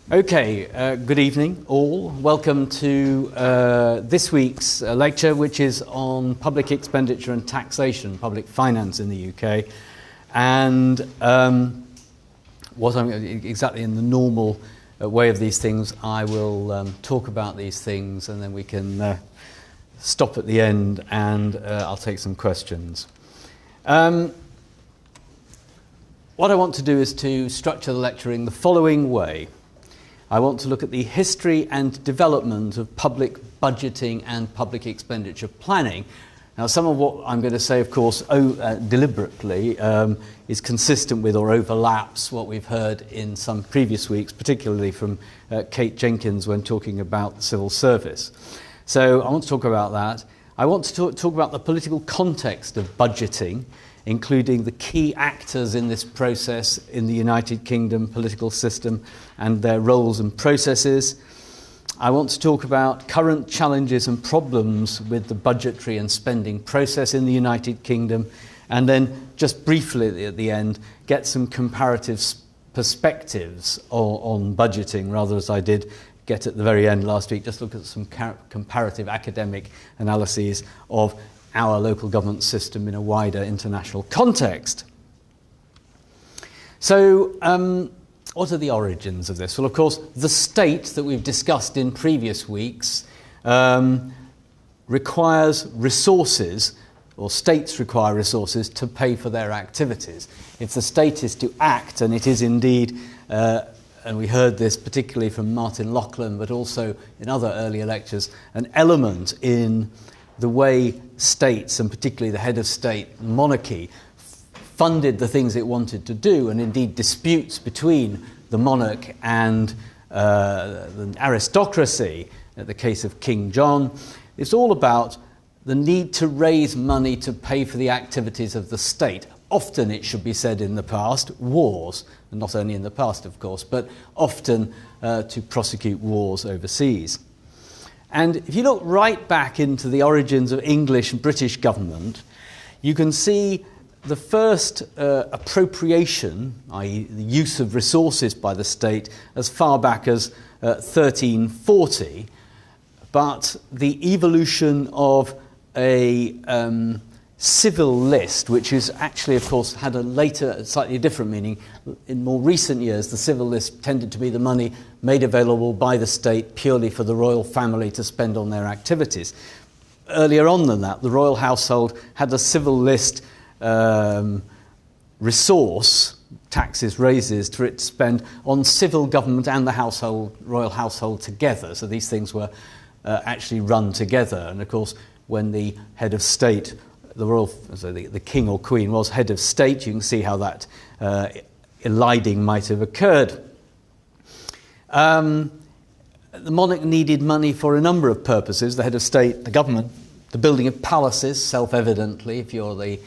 Okay, good evening all. Welcome to this week's lecture, which is on public expenditure and taxation, public finance in the UK. And exactly in the normal way of these things, I will talk about these things and then we can stop at the end and I'll take some questions. What I want to do is to structure the lecture in the following way. I want to look at the history and development of public budgeting and public expenditure planning. Now, some of what I'm going to say, of course, deliberately is consistent with or overlaps what we've heard in some previous weeks, particularly from Kate Jenkins when talking about the civil service. So I want to talk about that. I want to talk about the political context of budgeting, including the key actors in this process in the United Kingdom political system and their roles and processes. I want to talk about current challenges and problems with the budgetary and spending process in the United Kingdom, and then just briefly at the end get some comparative perspectives on budgeting, rather as I did get at the very end last week, just look at some comparative academic analyses of our local government system in a wider international context. So, what are the origins of this? Well, of course, the state that we've discussed in previous weeks requires resources, or states require resources to pay for their activities. If the state is to act, and it is indeed, and we heard this particularly from Martin Loughran, but also in other earlier lectures, an element in the way states, and particularly the head of state, monarchy, funded the things it wanted to do, and indeed disputes between the monarch and the aristocracy, in the case of King John, it's all about the need to raise money to pay for the activities of the state. Often, it should be said in the past, wars, and not only in the past, of course, but often to prosecute wars overseas. And if you look right back into the origins of English and British government, you can see the first appropriation, i.e. the use of resources by the state, as far back as 1340, but the evolution of a civil list, which is actually, of course, had a later, slightly different meaning. In more recent years, the civil list tended to be the money made available by the state purely for the royal family to spend on their activities. Earlier on than that, the royal household had a civil list resource, taxes, raises, for it to spend on civil government and the royal household together. So these things were actually run together. And of course, when the head of state, the king or queen was head of state, you can see how that eliding might have occurred. The monarch needed money for a number of purposes. The head of state, the government, the building of palaces, self-evidently. If you're the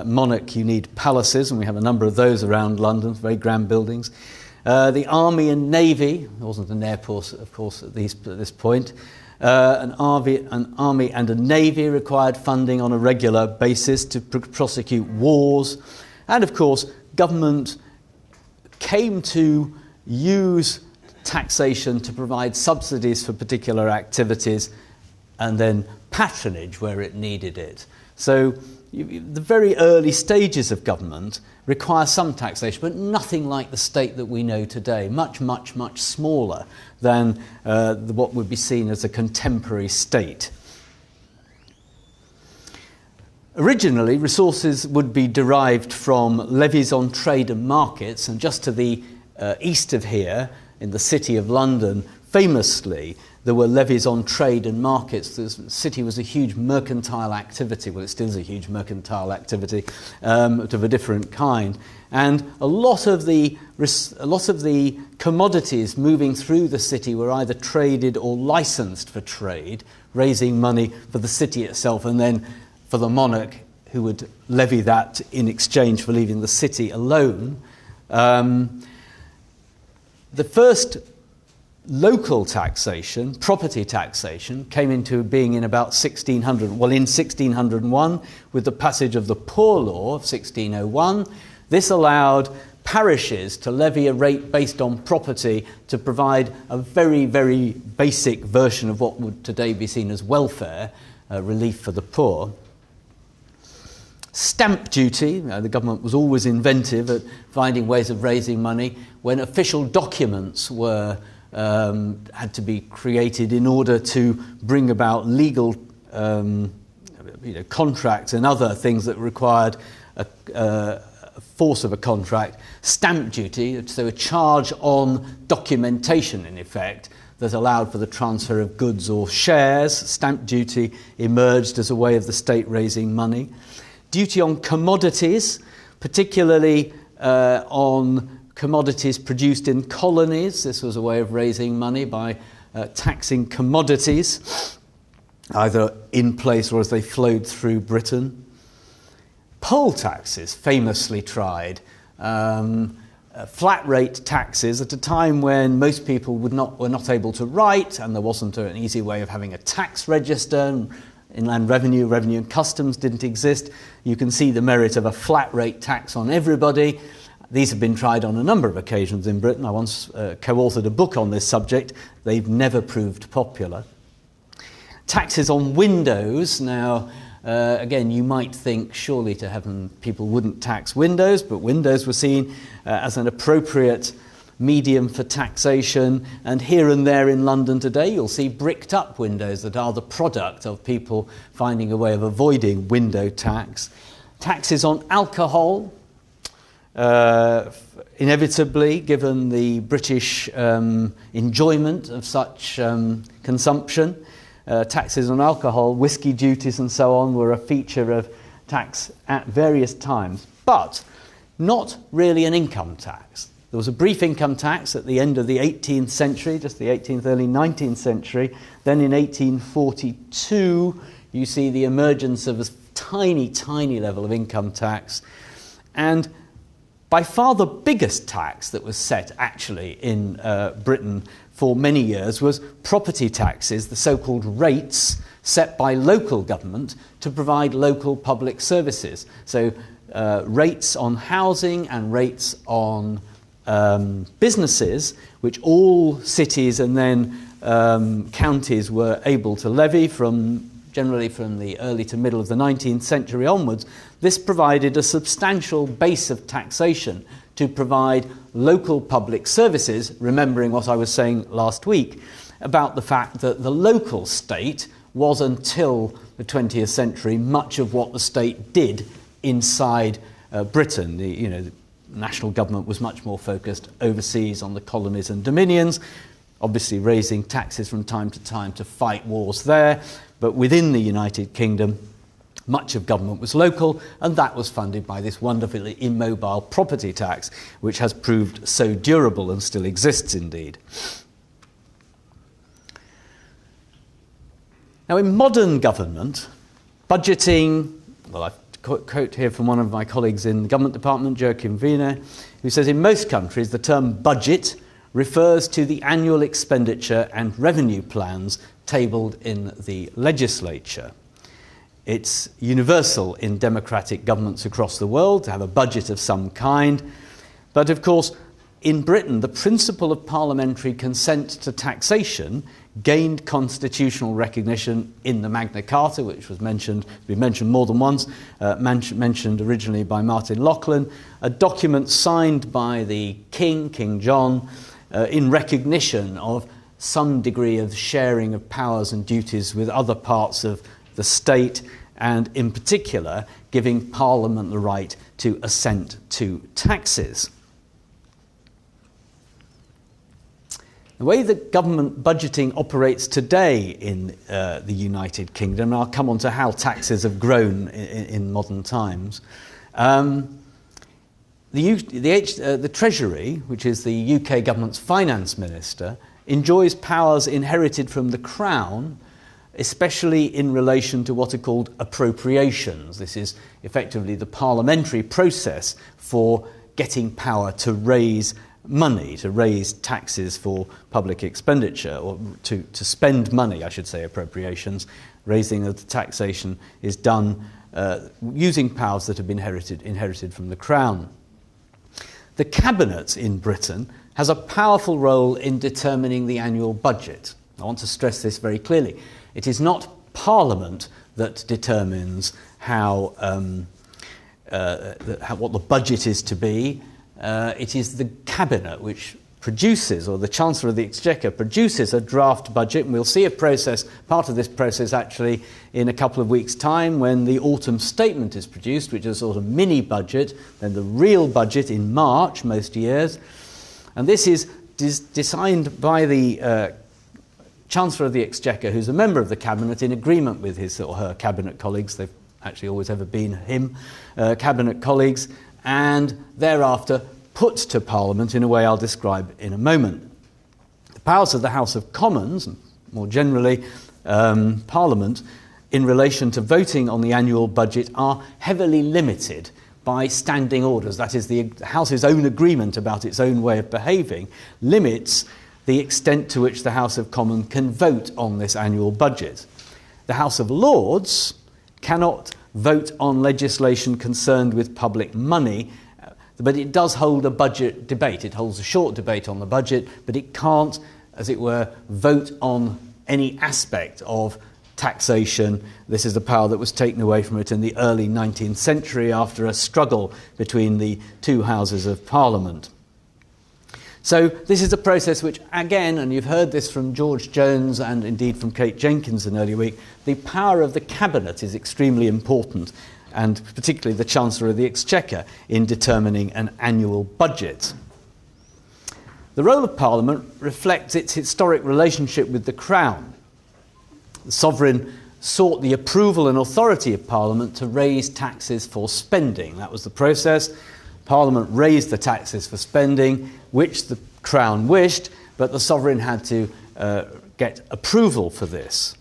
monarch, you need palaces, and we have a number of those around London, very grand buildings. The army and navy, there wasn't an airport, of course, at this point. An army and a navy required funding on a regular basis to prosecute wars. And of course, government came to use taxation to provide subsidies for particular activities and then patronage where it needed it. So the very early stages of government require some taxation, but nothing like the state that we know today, much, much, much smaller than what would be seen as a contemporary state. Originally, resources would be derived from levies on trade and markets, and just to the east of here, in the city of London, famously, there were levies on trade and markets. The city was a huge mercantile activity. Well, it still is a huge mercantile activity, but of a different kind. And a lot of the commodities moving through the city were either traded or licensed for trade, raising money for the city itself and then for the monarch, who would levy that in exchange for leaving the city alone. The first local taxation, property taxation, came into being in about 1600. Well, in 1601, with the passage of the Poor Law of 1601, this allowed parishes to levy a rate based on property to provide a very, very basic version of what would today be seen as welfare, relief for the poor. Stamp duty, the government was always inventive at finding ways of raising money. When official documents were had to be created in order to bring about legal contracts and other things that required a force of a contract, stamp duty, so a charge on documentation in effect that allowed for the transfer of goods or shares. Stamp duty emerged as a way of the state raising money. Duty on commodities, particularly on commodities produced in colonies. This was a way of raising money by taxing commodities, either in place or as they flowed through Britain. Poll taxes, famously tried. Flat rate taxes at a time when most people were not able to write, and there wasn't an easy way of having a tax register. Inland revenue and customs didn't exist. You can see the merit of a flat rate tax on everybody. These have been tried on a number of occasions in Britain. I once co-authored a book on this subject. They've never proved popular. Taxes on windows. Now, again, you might think surely to heaven people wouldn't tax windows, but windows were seen as an appropriate medium for taxation, and here and there in London today you'll see bricked up windows that are the product of people finding a way of avoiding window tax. Taxes on alcohol, inevitably given the British enjoyment of such consumption. Taxes on alcohol, whisky duties and so on were a feature of tax at various times, but not really an income tax. There was a brief income tax at the end of the 18th century, just the 18th, early 19th century. Then in 1842, you see the emergence of a tiny, tiny level of income tax. And by far the biggest tax that was set actually in Britain for many years was property taxes, the so-called rates set by local government to provide local public services. So rates on housing and rates on businesses, which all cities and then counties were able to levy generally from the early to middle of the 19th century onwards. This provided a substantial base of taxation to provide local public services, remembering what I was saying last week about the fact that the local state was, until the 20th century, much of what the state did inside Britain. The national government was much more focused overseas on the colonies and dominions, obviously raising taxes from time to time to fight wars there, but within the United Kingdom much of government was local, and that was funded by this wonderfully immobile property tax, which has proved so durable and still exists indeed. Now, in modern government, budgeting, well, I quote here from one of my colleagues in the government department, Joachim Wiener, who says, in most countries the term budget refers to the annual expenditure and revenue plans tabled in the legislature. It's universal in democratic governments across the world to have a budget of some kind, but of course in Britain the principle of parliamentary consent to taxation gained constitutional recognition in the Magna Carta, which was mentioned more than once, mentioned originally by Martin Lachlan, a document signed by the King John, in recognition of some degree of sharing of powers and duties with other parts of the state, and in particular giving Parliament the right to assent to taxes. The way that government budgeting operates today in the United Kingdom, and I'll come on to how taxes have grown in modern times, the Treasury, which is the UK government's finance minister, enjoys powers inherited from the Crown, especially in relation to what are called appropriations. This is effectively the parliamentary process for getting power to raise money, to raise taxes for public expenditure, or to spend money, I should say, appropriations. Raising of the taxation is done using powers that have been inherited from the Crown. The Cabinet in Britain has a powerful role in determining the annual budget. I want to stress this very clearly. It is not Parliament that determines what the budget is to be. It is the Cabinet which produces, or the Chancellor of the Exchequer produces, a draft budget, and we'll see part of this process actually in a couple of weeks' time when the autumn statement is produced, which is a sort of mini budget, then the real budget in March most years. And this is designed by the Chancellor of the Exchequer, who's a member of the Cabinet, in agreement with his or her Cabinet colleagues. They've actually always ever been Cabinet colleagues, and thereafter put to Parliament in a way I'll describe in a moment. The powers of the House of Commons, and more generally Parliament, in relation to voting on the annual budget are heavily limited by standing orders. That is, the House's own agreement about its own way of behaving limits the extent to which the House of Commons can vote on this annual budget. The House of Lords cannot vote on legislation concerned with public money, but it does hold a budget debate. It holds a short debate on the budget, but it can't, as it were, vote on any aspect of taxation. This is the power that was taken away from it in the early 19th century after a struggle between the two houses of Parliament. So this is a process which, again, and you've heard this from George Jones and indeed from Kate Jenkins in early week, the power of the Cabinet is extremely important, and particularly the Chancellor of the Exchequer, in determining an annual budget. The role of Parliament reflects its historic relationship with the Crown. The sovereign sought the approval and authority of Parliament to raise taxes for spending. That was the process. Parliament raised the taxes for spending, which the Crown wished, but the sovereign had to get approval for this.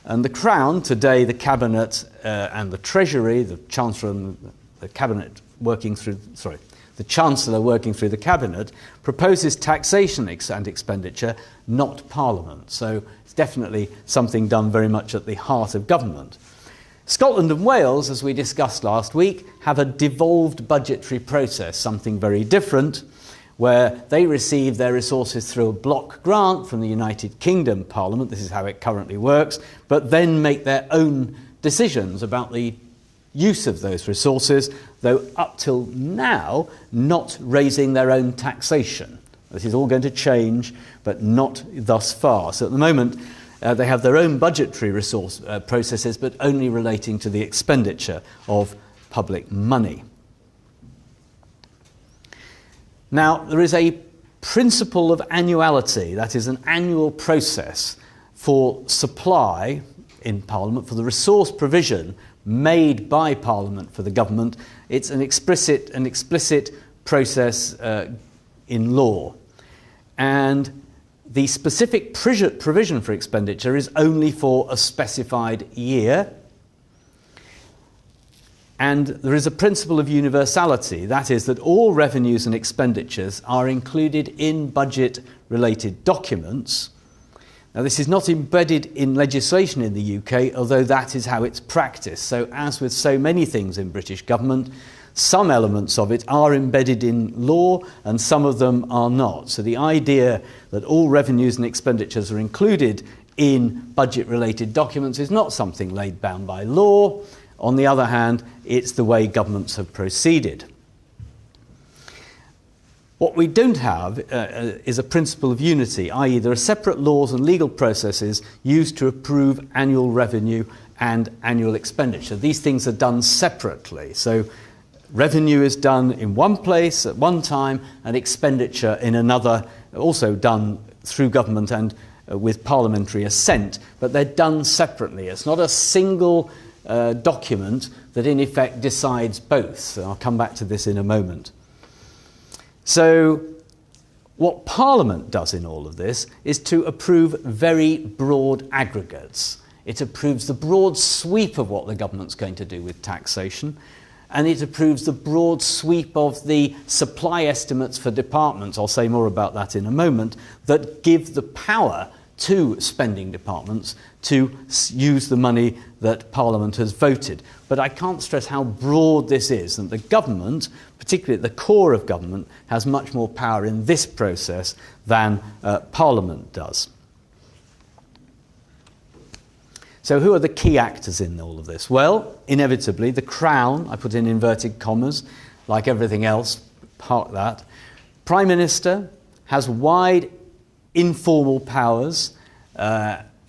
And the Crown, today the Cabinet and the Treasury, the Chancellor and the Cabinet the Chancellor working through the Cabinet, proposes taxation and expenditure, not Parliament. So it's definitely something done very much at the heart of government. Scotland and Wales, as we discussed last week, have a devolved budgetary process, something very different, where they receive their resources through a block grant from the United Kingdom Parliament. This is how it currently works, but then make their own decisions about the use of those resources, though up till now not raising their own taxation. This is all going to change, but not thus far. So at the moment, they have their own budgetary resource processes, but only relating to the expenditure of public money. Now, there is a principle of annuality, that is an annual process for supply in Parliament, for the resource provision made by Parliament for the government. It's an explicit process in law. And the specific provision for expenditure is only for a specified year. And there is a principle of universality, that is that all revenues and expenditures are included in budget-related documents. Now, this is not embedded in legislation in the UK, although that is how it's practiced. So, as with so many things in British government, some elements of it are embedded in law and some of them are not. So the idea that all revenues and expenditures are included in budget-related documents is not something laid down by law. On the other hand, it's the way governments have proceeded. What we don't have is a principle of unity, i.e. there are separate laws and legal processes used to approve annual revenue and annual expenditure. These things are done separately. So revenue is done in one place at one time and expenditure in another, also done through government and with parliamentary assent, but they're done separately. It's not a single document that in effect decides both. So I'll come back to this in a moment. So what Parliament does in all of this is to approve very broad aggregates. It approves the broad sweep of what the government's going to do with taxation, and it approves the broad sweep of the supply estimates for departments, I'll say more about that in a moment, that give the power to spending departments to use the money that Parliament has voted. But I can't stress how broad this is, and the government, particularly at the core of government, has much more power in this process than Parliament does. So who are the key actors in all of this? Well, inevitably, the Crown, I put in inverted commas, like everything else, park that. Prime Minister has wide informal powers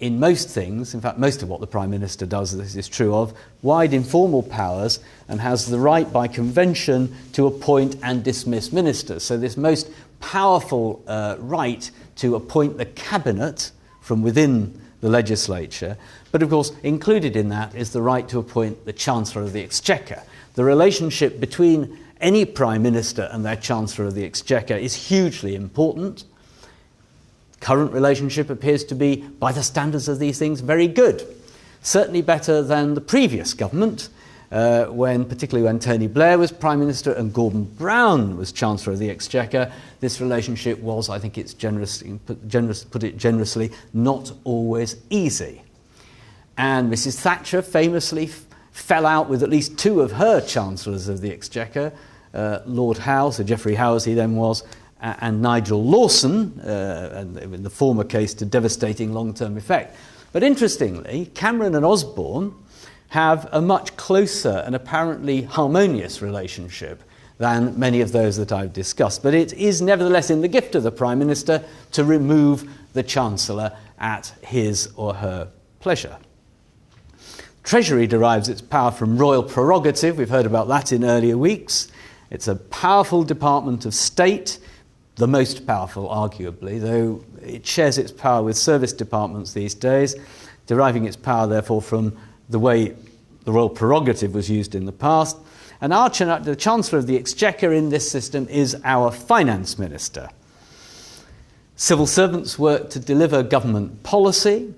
in most things. In fact, most of what the Prime Minister does, this is true of, wide informal powers, and has the right by convention to appoint and dismiss ministers. So this most powerful right to appoint the cabinet from within the legislature. But of course, included in that is the right to appoint the Chancellor of the Exchequer. The relationship between any Prime Minister and their Chancellor of the Exchequer is hugely important. Current relationship appears to be, by the standards of these things, very good. Certainly better than the previous government, particularly when Tony Blair was Prime Minister and Gordon Brown was Chancellor of the Exchequer. This relationship was, I think it's put it generously, not always easy. And Mrs. Thatcher famously fell out with at least two of her Chancellors of the Exchequer, Lord Howe, Sir Geoffrey Howe as he then was, and Nigel Lawson, and in the former case to devastating long-term effect. But interestingly, Cameron and Osborne have a much closer and apparently harmonious relationship than many of those that I've discussed. But it is nevertheless in the gift of the Prime Minister to remove the Chancellor at his or her pleasure. Treasury derives its power from royal prerogative. We've heard about that in earlier weeks. It's a powerful department of state, the most powerful, arguably, though it shares its power with service departments these days, deriving its power, therefore, from the way the royal prerogative was used in the past. And the Chancellor of the Exchequer in this system is our Finance Minister. Civil servants work to deliver government policy,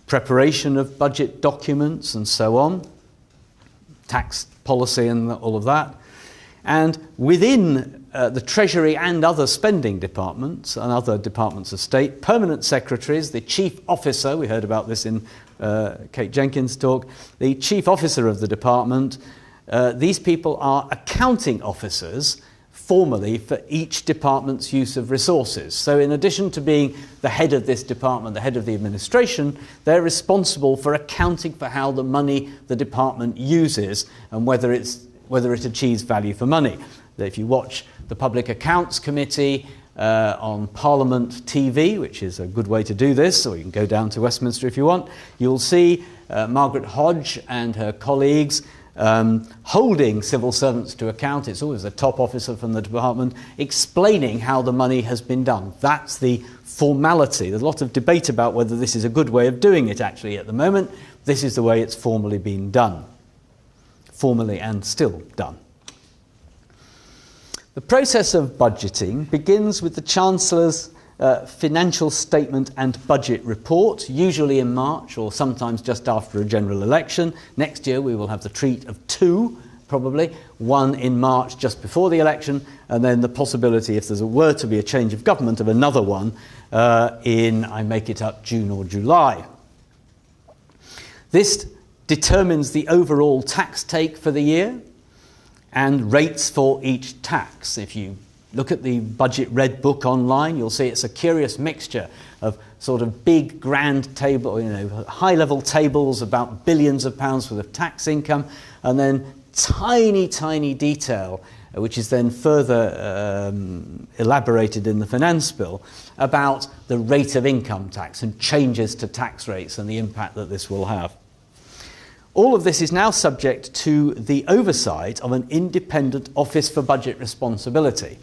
preparation of budget documents and so on, tax policy and all of that. And within the Treasury and other spending departments and other departments of state, permanent secretaries, the chief officer, we heard about this in Kate Jenkins' talk, the chief officer of the department, these people are accounting officers formally for each department's use of resources. So in addition to being the head of this department, the head of the administration, they're responsible for accounting for how the money the department uses and whether it achieves value for money. If you watch the Public Accounts Committee on Parliament TV, which is a good way to do this, or you can go down to Westminster if you want, you'll see Margaret Hodge and her colleagues holding civil servants to account. It's always a top officer from the department explaining how the money has been done. That's the formality. There's a lot of debate about whether this is a good way of doing it actually at the moment. This is the way it's formally been done. Formally and still done. The process of budgeting begins with the Chancellor's financial statement and budget report, usually in March or sometimes just after a general election. Next year we will have the treat of two, probably, one in March just before the election, and then the possibility, if there were to be a change of government, of another one in, I make it up, June or July. This determines the overall tax take for the year and rates for each tax. If you look at the Budget Red Book online, you'll see it's a curious mixture of sort of big, grand table, high-level tables about billions of pounds worth of tax income, and then tiny, tiny detail, which is then further elaborated in the finance bill, about the rate of income tax and changes to tax rates and the impact that this will have. All of this is now subject to the oversight of an independent Office for Budget Responsibility.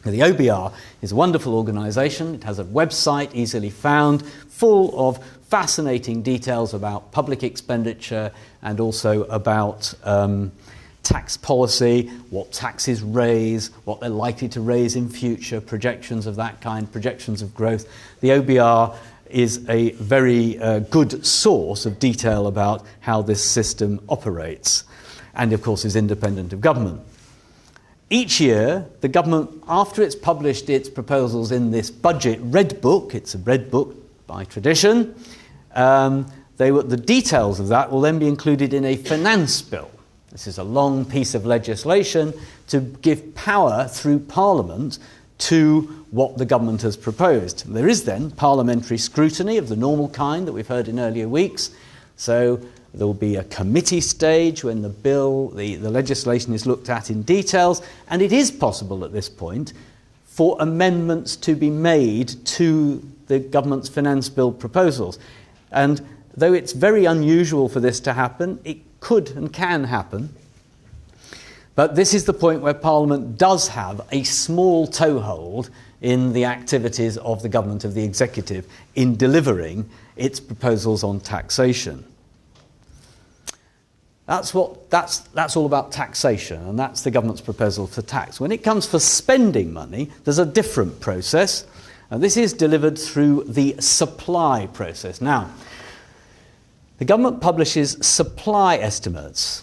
The OBR is a wonderful organisation. It has a website easily found, full of fascinating details about public expenditure and also about tax policy, what taxes raise, what they're likely to raise in future, projections of that kind, projections of growth. The OBR is a very good source of detail about how this system operates and, of course, is independent of government. Each year, the government, after it's published its proposals in this budget red book, it's a red book by tradition, the details of that will then be included in a finance bill. This is a long piece of legislation to give power through Parliament to what the government has proposed. There is then parliamentary scrutiny of the normal kind that we've heard in earlier weeks. So there will be a committee stage when the legislation is looked at in details, and it is possible at this point for amendments to be made to the government's finance bill proposals. And though it's very unusual for this to happen, it could and can happen. But this is the point where Parliament does have a small toehold in the activities of the government, of the executive, in delivering its proposals on taxation. That's all about taxation, and that's the government's proposal for tax. When it comes for spending money, there's a different process, and this is delivered through the supply process. Now, the government publishes supply estimates,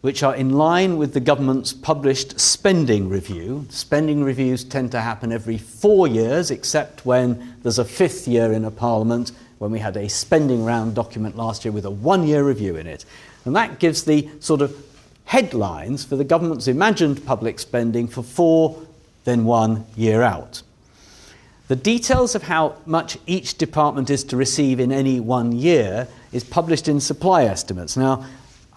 which are in line with the government's published spending review. Spending reviews tend to happen every 4 years, except when there's a 5th year in a parliament, when we had a spending round document last year with a 1-year review in it. And that gives the sort of headlines for the government's imagined public spending for 4, then 1 year out. The details of how much each department is to receive in any 1 year is published in supply estimates. Now,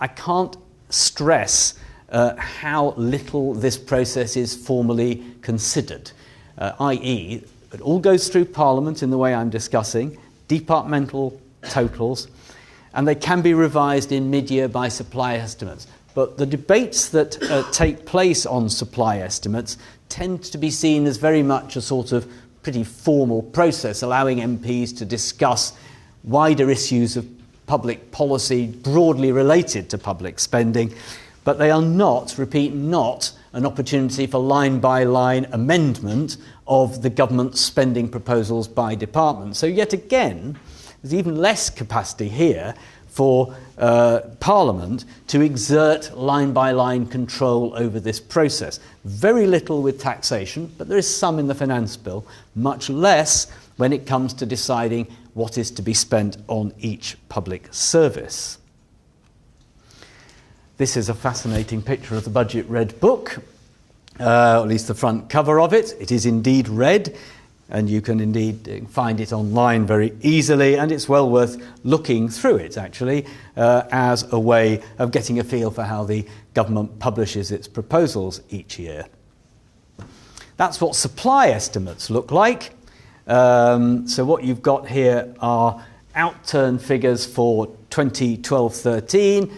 I can't stress how little this process is formally considered, i.e. it all goes through Parliament in the way I'm discussing, departmental totals, and they can be revised in mid-year by supply estimates. But the debates that take place on supply estimates tend to be seen as very much a sort of pretty formal process, allowing MPs to discuss wider issues of public policy broadly related to public spending, but they are not, repeat, not an opportunity for line-by-line amendment of the government's spending proposals by department. So yet again, there's even less capacity here for Parliament to exert line-by-line control over this process. Very little with taxation, but there is some in the finance bill, much less when it comes to deciding what is to be spent on each public service. This is a fascinating picture of the Budget Red Book, at least the front cover of it. It is indeed red, and you can indeed find it online very easily, and it's well worth looking through it, actually, as a way of getting a feel for how the government publishes its proposals each year. That's what supply estimates look like. So what you've got here are outturn figures for 2012-13,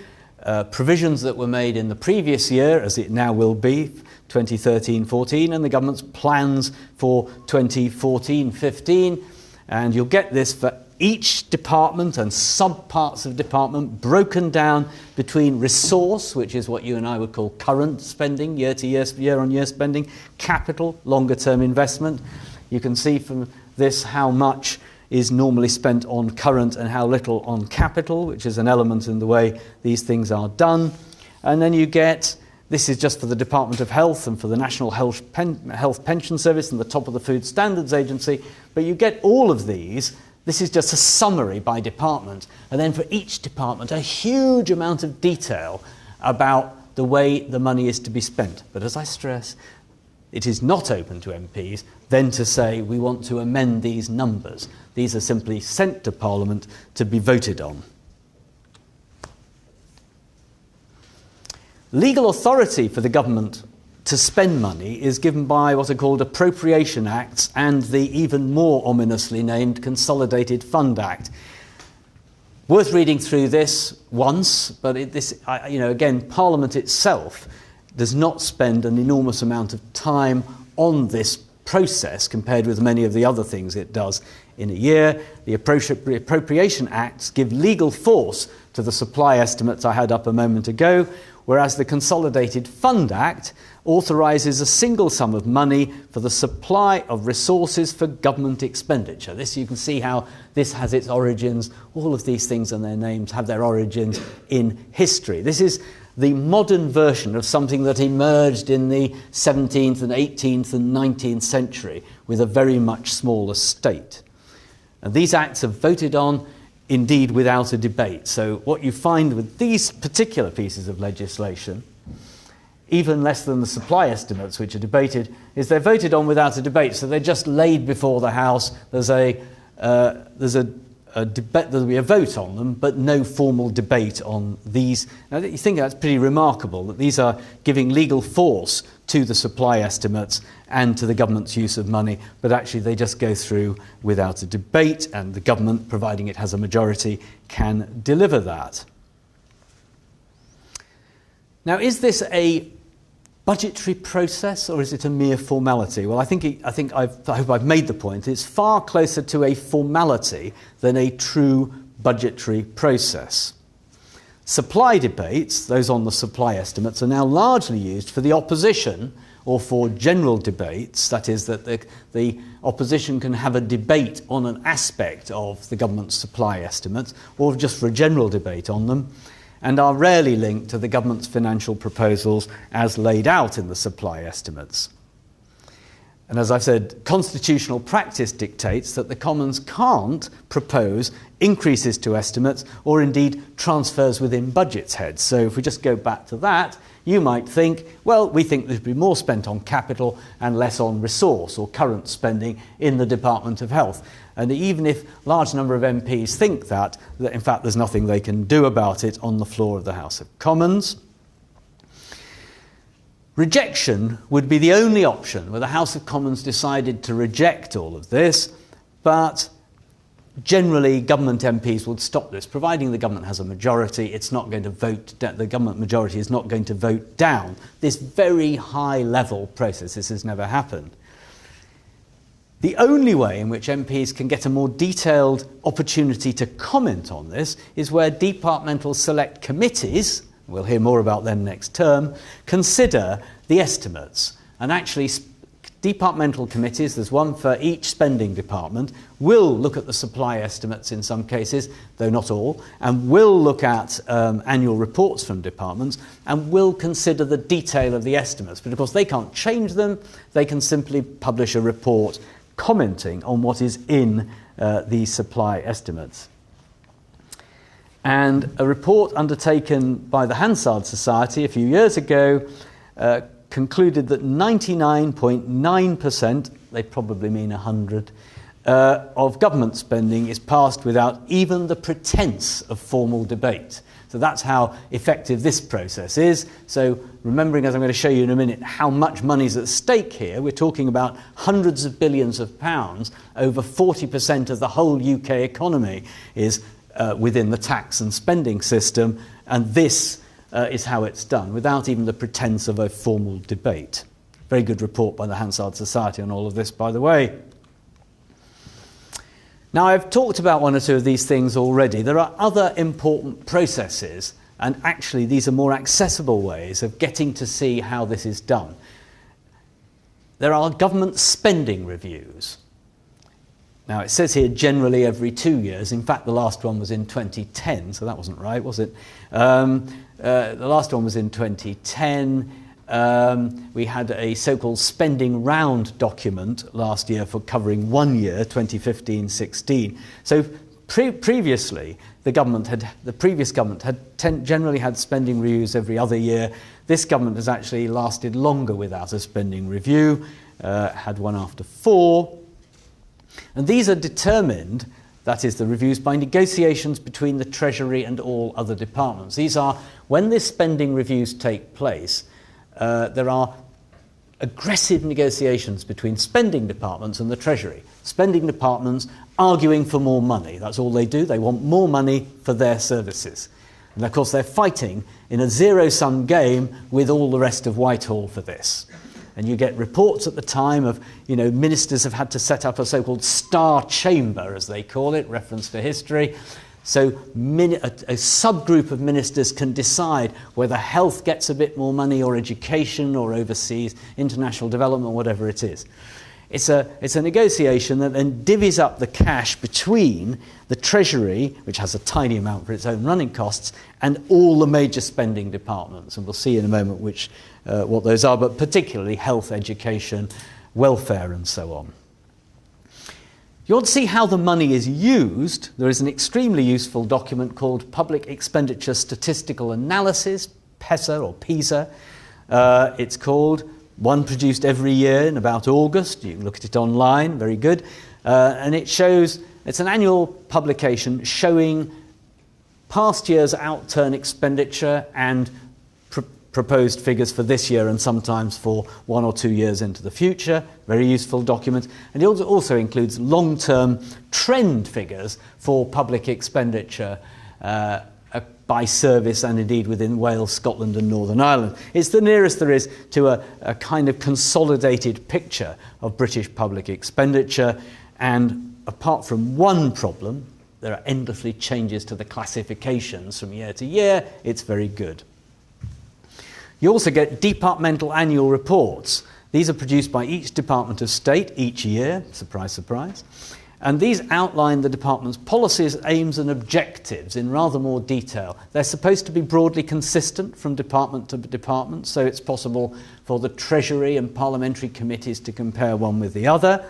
provisions that were made in the previous year, as it now will be, 2013-14, and the government's plans for 2014-15. And you'll get this for each department and sub-parts of department broken down between resource, which is what you and I would call current spending, year-to-year, year-on-year spending, capital, longer-term investment. You can see from this how much is normally spent on current and how little on capital, which is an element in the way these things are done. And then you get, this is just for the Department of Health and for the National Health Pension Service and the top of the Food Standards Agency, but you get all of these. This is just a summary by department. And then for each department, a huge amount of detail about the way the money is to be spent. But as I stress, it is not open to MPs then to say we want to amend these numbers. These are simply sent to Parliament to be voted on. Legal authority for the government to spend money is given by what are called Appropriation Acts and the even more ominously named Consolidated Fund Act. Worth reading through this once, but again, Parliament itself does not spend an enormous amount of time on this process compared with many of the other things it does in a year. The Appropriation Acts give legal force to the supply estimates I had up a moment ago, whereas the Consolidated Fund Act authorises a single sum of money for the supply of resources for government expenditure. This, you can see how this has its origins. All of these things and their names have their origins in history. This is the modern version of something that emerged in the 17th and 18th and 19th century with a very much smaller state. And these acts are voted on, indeed, without a debate. So what you find with these particular pieces of legislation, even less than the supply estimates, which are debated, is they're voted on without a debate. So they're just laid before the House. There's a debate, there'll be a vote on them, but no formal debate on these. Now, you think that's pretty remarkable, that these are giving legal force to the supply estimates and to the government's use of money, but actually they just go through without a debate, and the government, providing it has a majority, can deliver that. Now, is this a budgetary process, or is it a mere formality? Well, I hope I've made the point. It's far closer to a formality than a true budgetary process. Supply debates, those on the supply estimates, are now largely used for the opposition or for general debates. That is, that the opposition can have a debate on an aspect of the government's supply estimates, or just for a general debate on them, and are rarely linked to the government's financial proposals as laid out in the supply estimates. And as I've said, constitutional practice dictates that the Commons can't propose increases to estimates or indeed transfers within budgets heads. So if we just go back to that, you might think, well, we think there should be more spent on capital and less on resource or current spending in the Department of Health. And even if a large number of MPs think that in fact there's nothing they can do about it on the floor of the House of Commons. Rejection would be the only option where the House of Commons decided to reject all of this, but generally government MPs would stop this. Providing the government has a majority, it's not going to vote, the government majority is not going to vote down this very high level process. This has never happened. The only way in which MPs can get a more detailed opportunity to comment on this is where departmental select committees, we'll hear more about them next term, consider the estimates. And actually, departmental committees, there's one for each spending department, will look at the supply estimates in some cases, though not all, and will look at annual reports from departments, and will consider the detail of the estimates. But of course, they can't change them. They can simply publish a report commenting on what is in the supply estimates. And a report undertaken by the Hansard Society a few years ago concluded that 99.9%, they probably mean 100, of government spending is passed without even the pretense of formal debate. So that's how effective this process is. So remembering, as I'm going to show you in a minute, how much money is at stake here, we're talking about hundreds of billions of pounds. Over 40% of the whole UK economy is within the tax and spending system, and this is how it's done, without even the pretense of a formal debate. Very good report by the Hansard Society on all of this, by the way. Now, I've talked about one or two of these things already. There are other important processes, and actually these are more accessible ways of getting to see how this is done. There are government spending reviews. Now, it says here generally every 2 years. In fact, the last one was in 2010, so that wasn't right, was it? The last one was in 2010. We had a so-called spending round document last year for covering 1 year, 2015-16. So previously, the previous government had generally had spending reviews every other year. This government has actually lasted longer without a spending review, had one after 4. And these are determined, that is the reviews, by negotiations between the Treasury and all other departments. These are, when these spending reviews take place, there are aggressive negotiations between spending departments and the Treasury. Spending departments arguing for more money. That's all they do. They want more money for their services. And of course, they're fighting in a zero-sum game with all the rest of Whitehall for this. And you get reports at the time of, ministers have had to set up a so-called star chamber, as they call it, reference to history. So a subgroup of ministers can decide whether health gets a bit more money, or education, or overseas international development, whatever it is. It's a negotiation that then divvies up the cash between the Treasury, which has a tiny amount for its own running costs, and all the major spending departments. And we'll see in a moment what those are, but particularly health, education, welfare, and so on. You want to see how the money is used? There is an extremely useful document called Public Expenditure Statistical Analysis, PESA or PISA. It's called, one produced every year in about August. You can look at it online, very good. And it shows, it's an annual publication showing past year's outturn expenditure and proposed figures for this year and sometimes for 1 or 2 years into the future. Very useful document. And it also includes long-term trend figures for public expenditure by service and indeed within Wales, Scotland and Northern Ireland. It's the nearest there is to a kind of consolidated picture of British public expenditure, and apart from one problem, there are endlessly changes to the classifications from year to year. It's very good. You also get departmental annual reports. These are produced by each Department of State each year, surprise, surprise. And these outline the department's policies, aims and objectives in rather more detail. They're supposed to be broadly consistent from department to department, so it's possible for the Treasury and Parliamentary committees to compare one with the other.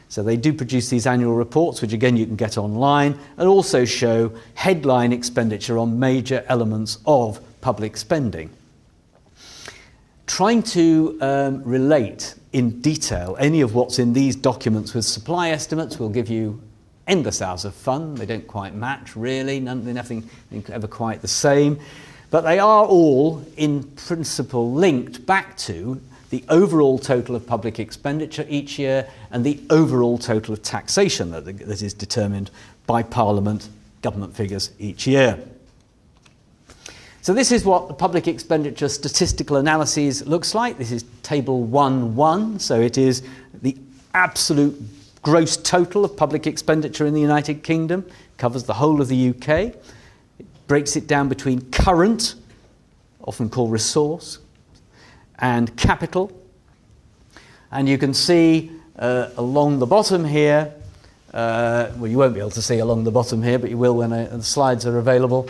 So they do produce these annual reports, which again you can get online, and also show headline expenditure on major elements of public spending. Trying to relate in detail any of what's in these documents with supply estimates will give you endless hours of fun. They don't quite match, really. Nothing ever quite the same. But they are all, in principle, linked back to the overall total of public expenditure each year and the overall total of taxation that is determined by Parliament, government figures each year. So this is what the public expenditure statistical analysis looks like. This is table 1.1. So it is the absolute gross total of public expenditure in the United Kingdom, covers the whole of the UK. It breaks it down between current, often called resource, and capital. And you can see along the bottom here, well, you won't be able to see along the bottom here, but you will when the slides are available.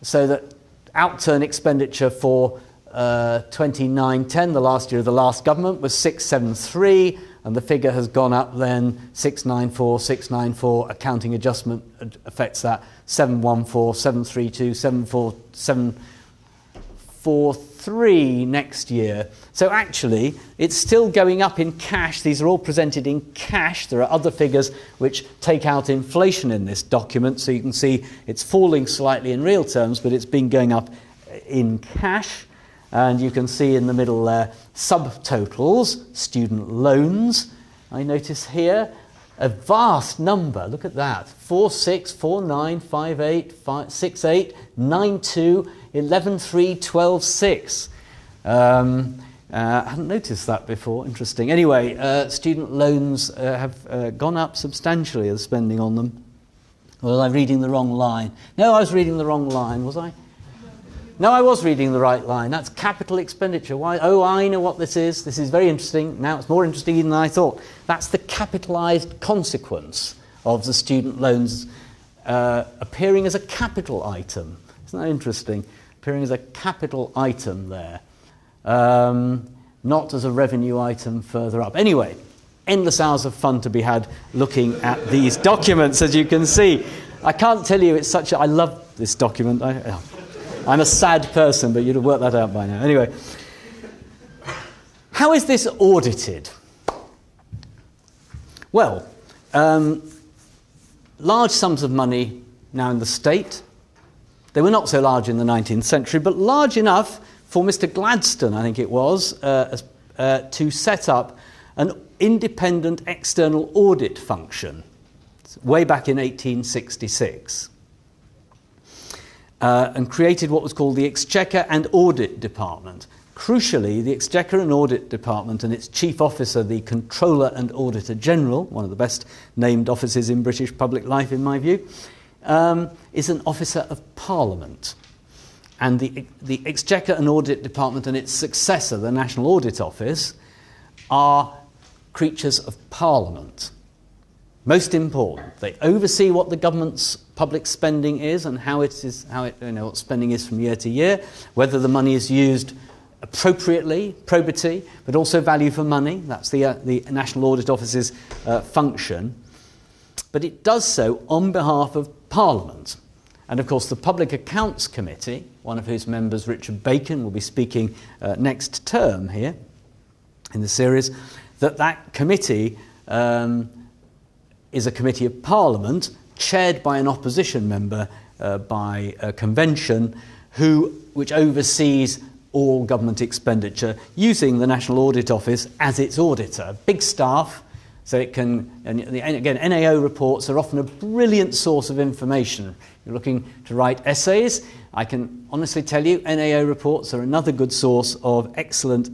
So that outturn expenditure for 29-10, the last year of the last government, was 673, and the figure has gone up then 694, accounting adjustment affects that, 714, 732, 743 next year. So actually, it's still going up in cash. These are all presented in cash. There are other figures which take out inflation in this document, so you can see it's falling slightly in real terms, but it's been going up in cash. And you can see in the middle there subtotals, student loans. I notice here a vast number. Look at that. 46, 49, 58, 68, 92, 11, 3, 12, 6. I hadn't noticed that before. Interesting. Anyway, student loans have gone up substantially, the spending on them. Or was I reading the wrong line? No, I was reading the wrong line, was I? No, I was reading the right line. That's capital expenditure. Why? Oh, I know what this is. This is very interesting. Now it's more interesting even than I thought. That's the capitalised consequence of the student loans appearing as a capital item. Isn't that interesting? Appearing as a capital item there. Not as a revenue item further up. Anyway, endless hours of fun to be had looking at these documents, as you can see. I can't tell you, it's such a... I love this document. I'm a sad person, but you'd have worked that out by now. Anyway, how is this audited? Well, large sums of money now in the state. They were not so large in the 19th century, but large enough for Mr. Gladstone, I think it was, to set up an independent external audit function way back in 1866. And created what was called the Exchequer and Audit Department. Crucially, the Exchequer and Audit Department and its chief officer, the Controller and Auditor General, one of the best named offices in British public life in my view, is an officer of Parliament. And the Exchequer and Audit Department and its successor, the National Audit Office, are creatures of Parliament. Most important, they oversee what the government's public spending is and what spending is from year to year, whether the money is used appropriately, probity, but also value for money. That's the National Audit Office's function. But it does so on behalf of Parliament. And of course the Public Accounts Committee, one of whose members, Richard Bacon, will be speaking next term here in the series, that committee is a committee of Parliament chaired by an opposition member by a convention which oversees all government expenditure using the National Audit Office as its auditor. Big staff, so it can, and again, NAO reports are often a brilliant source of information. You're looking to write essays, I can honestly tell you NAO reports are another good source of excellent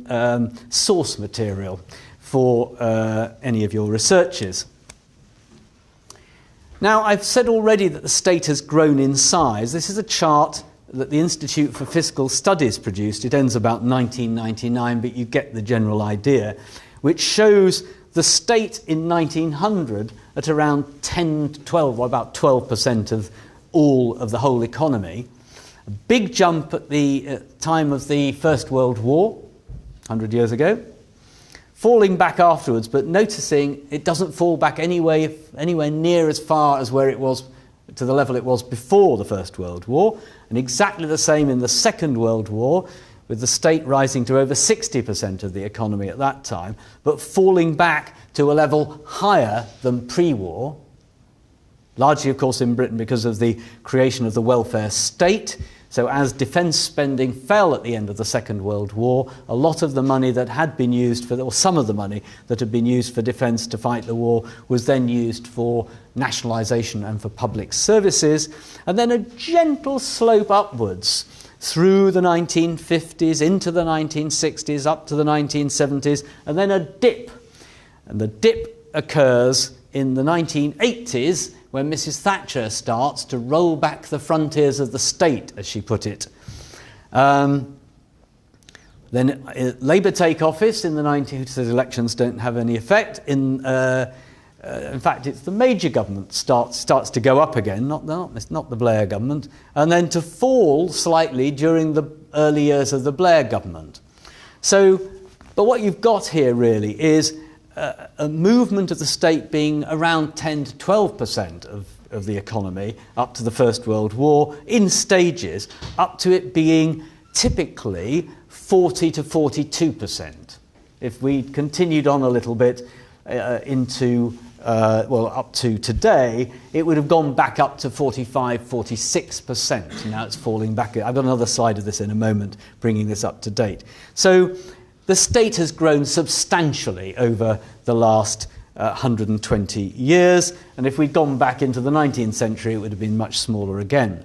source material for any of your researches. Now, I've said already that the state has grown in size. This is a chart that the Institute for Fiscal Studies produced. It ends about 1999, but you get the general idea, which shows the state in 1900 at around 10 to 12, or about 12% of all of the whole economy. A big jump at the time of the First World War, 100 years ago. Falling back afterwards, but noticing it doesn't fall back anywhere near as far as where it was, to the level it was before the First World War, and exactly the same in the Second World War, with the state rising to over 60% of the economy at that time, but falling back to a level higher than pre-war, largely, of course, in Britain because of the creation of the welfare state. So as defence spending fell at the end of the Second World War, a lot of the money that had been used for, or some of the money that had been used for defence to fight the war, was then used for nationalisation and for public services. And then a gentle slope upwards through the 1950s, into the 1960s, up to the 1970s, and then a dip. And the dip occurs in the 1980s, when Mrs. Thatcher starts to roll back the frontiers of the state, as she put it. Then Labour take office in the 1990s. Elections don't have any effect. In fact, it's the major government starts to go up again, not the Blair government, and then to fall slightly during the early years of the Blair government. So, but what you've got here really is a movement of the state being around 10 to 12% of the economy up to the First World War in stages, up to it being typically 40 to 42%. If we continued on a little bit up to today, it would have gone back up to 45, 46%. Now it's falling back. I've got another slide of this in a moment, bringing this up to date. So the state has grown substantially over the last 120 years, and if we'd gone back into the 19th century, it would have been much smaller again.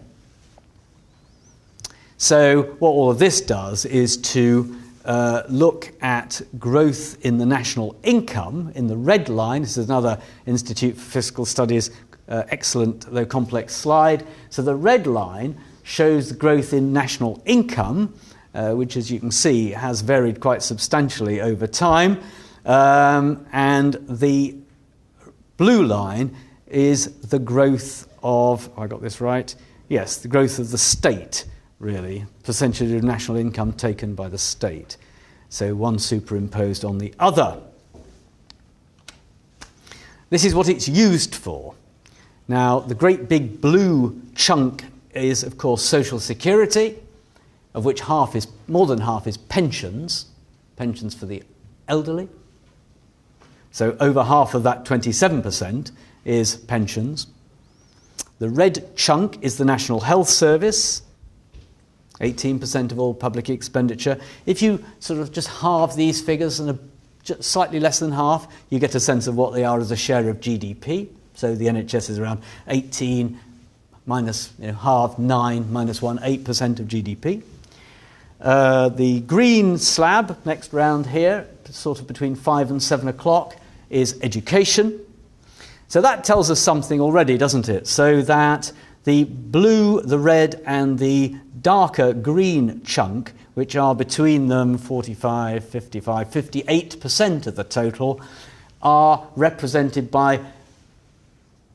So what all of this does is to look at growth in the national income in the red line. This is another Institute for Fiscal Studies excellent though complex slide. So the red line shows the growth in national income, which, as you can see, has varied quite substantially over time. And the blue line is the growth of, I got this right? Yes, the growth of the state, really, percentage of national income taken by the state. So one superimposed on the other. This is what it's used for. Now, the great big blue chunk is, of course, social security, of which more than half is pensions for the elderly. So over half of that 27% is pensions. The red chunk is the National Health Service, 18% of all public expenditure. If you sort of just halve these figures and slightly less than half, you get a sense of what they are as a share of GDP. So the NHS is around 18 minus half, 9 minus 1, 8% of GDP. The green slab, next round here, sort of between 5 and 7 o'clock, is education. So that tells us something already, doesn't it? So that the blue, the red, and the darker green chunk, which are between them 45, 55, 58% of the total, are represented by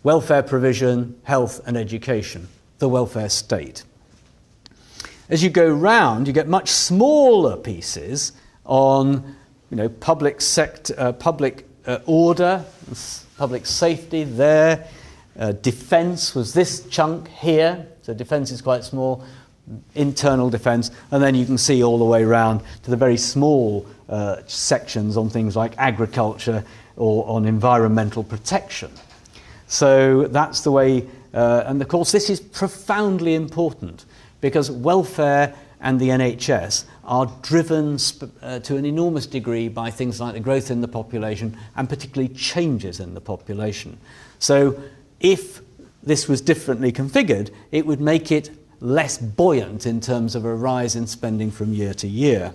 welfare provision, health and education, the welfare state. As you go round, you get much smaller pieces on, public sector, public order, public safety there. Defence was this chunk here, so defence is quite small, internal defence, and then you can see all the way round to the very small sections on things like agriculture or on environmental protection. So that's the way, and of course this is profoundly important because welfare and the NHS are driven to an enormous degree by things like the growth in the population and particularly changes in the population. So if this was differently configured, it would make it less buoyant in terms of a rise in spending from year to year.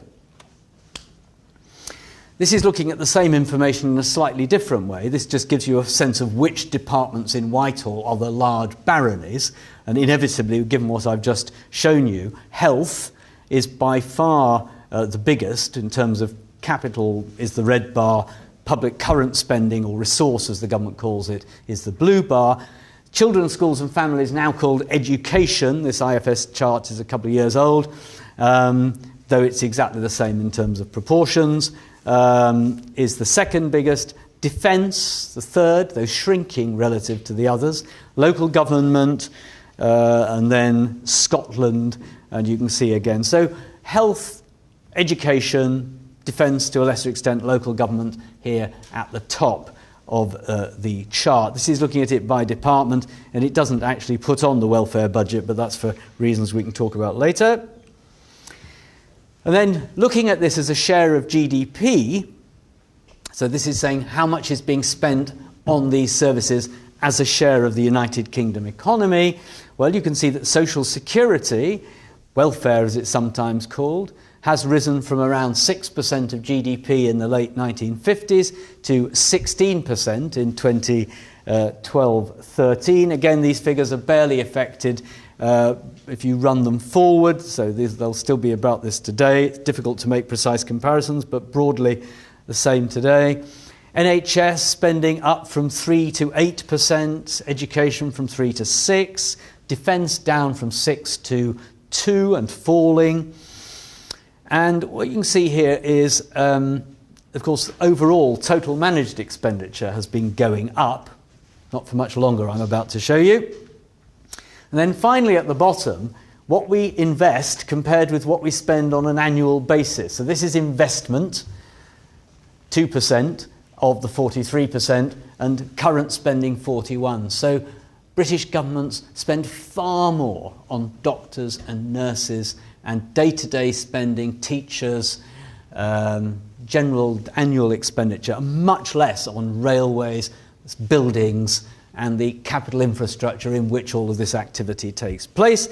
This is looking at the same information in a slightly different way. This just gives you a sense of which departments in Whitehall are the large baronies, and inevitably, given what I've just shown you, health is by far the biggest in terms of capital is the red bar, public current spending, or resource as the government calls it, is the blue bar. Children, schools and families, now called education, this IFS chart is a couple of years old, though it's exactly the same in terms of proportions, is the second biggest. Defence, the third, though shrinking relative to the others. Local government, and then Scotland, and you can see again. So health, education, defence to a lesser extent, local government here at the top of the chart. This is looking at it by department, and it doesn't actually put on the welfare budget, but that's for reasons we can talk about later. And then looking at this as a share of GDP, so this is saying how much is being spent on these services as a share of the United Kingdom economy. Well, you can see that social security, welfare as it's sometimes called, has risen from around 6% of GDP in the late 1950s to 16% in 2012-13. Again, these figures are barely affected if you run them forward, so they'll still be about this today. It's difficult to make precise comparisons, but broadly the same today. NHS spending up from 3 to 8%, education from 3 to 6, defence down from 6 to 2 and falling. And what you can see here is, of course, overall total managed expenditure has been going up. Not for much longer, I'm about to show you. And then finally at the bottom, what we invest compared with what we spend on an annual basis. So this is investment, 2% of the 43%, and current spending 41%. So British governments spend far more on doctors and nurses and day-to-day spending, teachers, general annual expenditure, much less on railways, buildings, and the capital infrastructure in which all of this activity takes place.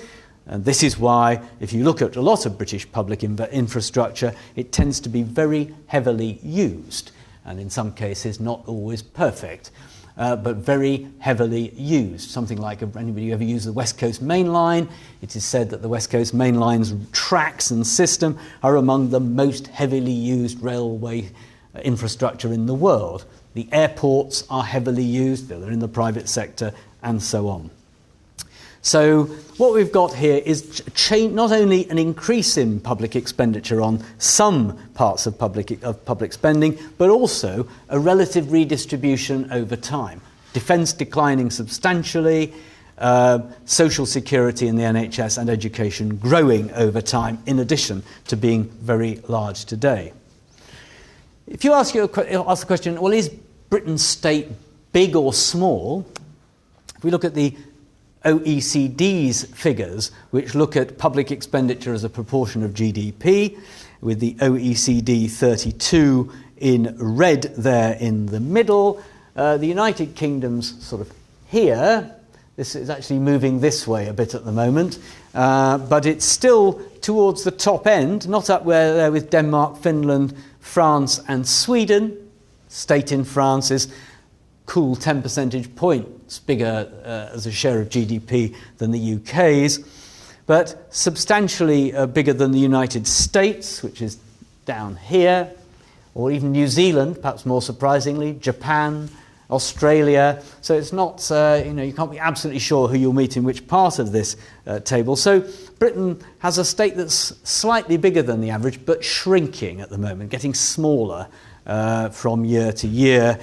And this is why, if you look at a lot of British public infrastructure, it tends to be very heavily used, and in some cases not always perfect, but very heavily used. Something like, anybody who ever used the West Coast Main Line, it is said that the West Coast Main Line's tracks and system are among the most heavily used railway infrastructure in the world. The airports are heavily used, they're in the private sector, and so on. So what we've got here is not only an increase in public expenditure on some parts of public spending, but also a relative redistribution over time. Defence declining substantially, social security in the NHS and education growing over time, in addition to being very large today. If you ask the question, well, is Britain's state big or small? If we look at the OECD's figures, which look at public expenditure as a proportion of GDP, with the OECD 32 in red there in the middle. The United Kingdom's sort of here. This is actually moving this way a bit at the moment, but it's still towards the top end, not up there with Denmark, Finland, France and Sweden. State in France is cool 10 percentage points bigger as a share of GDP than the UK's, but substantially bigger than the United States, which is down here. or even New Zealand, perhaps more surprisingly, Japan, Australia. So it's not, you can't be absolutely sure who you'll meet in which part of this table. So Britain has a state that's slightly bigger than the average, but shrinking at the moment, getting smaller from year to year,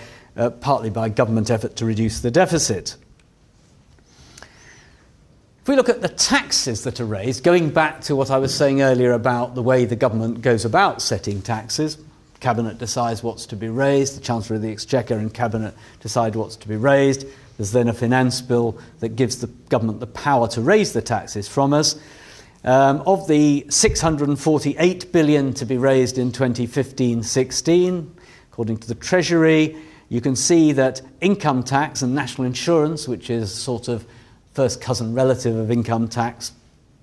partly by government effort to reduce the deficit. If we look at the taxes that are raised, going back to what I was saying earlier about the way the government goes about setting taxes, Cabinet decides what's to be raised, the Chancellor of the Exchequer and Cabinet decide what's to be raised. There's then a finance bill that gives the government the power to raise the taxes from us. Of the 648 billion to be raised in 2015-16, according to the Treasury, you can see that income tax and national insurance, which is sort of first cousin relative of income tax,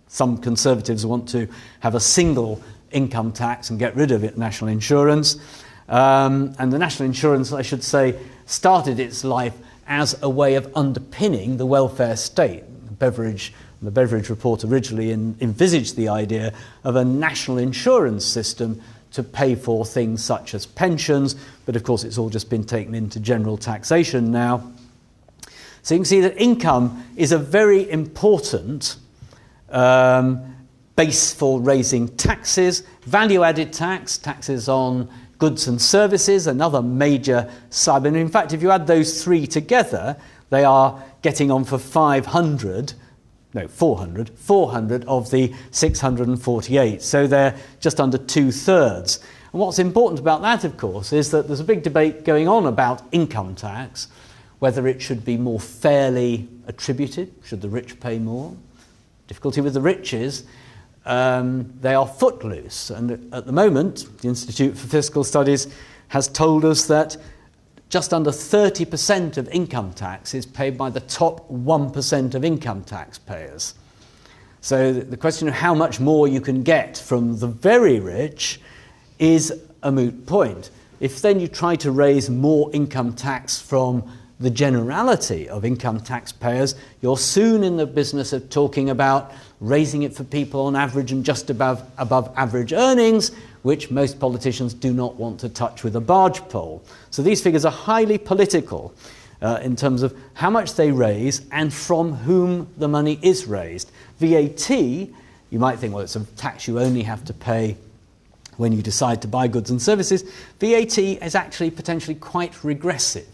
some Conservatives want to have a single income tax and get rid of it, national insurance. And the national insurance, I should say, started its life as a way of underpinning the welfare state. The Beveridge report originally envisaged the idea of a national insurance system to pay for things such as pensions, but of course it's all just been taken into general taxation now. So you can see that income is a very important base for raising taxes. Value-added tax, taxes on goods and services, another major sub. And in fact, if you add those three together, they are getting on for 400 of the 648. So they're just under 2/3. And what's important about that, of course, is that there's a big debate going on about income tax, whether it should be more fairly attributed. Should the rich pay more? Difficulty with the rich is they are footloose. And at the moment, the Institute for Fiscal Studies has told us that just under 30% of income tax is paid by the top 1% of income taxpayers. So the question of how much more you can get from the very rich is a moot point. If then you try to raise more income tax from the generality of income taxpayers, you're soon in the business of talking about raising it for people on average and just above average earnings, which most politicians do not want to touch with a barge pole. So these figures are highly political in terms of how much they raise and from whom the money is raised. VAT, you might think, well, it's a tax you only have to pay when you decide to buy goods and services. VAT is actually potentially quite regressive.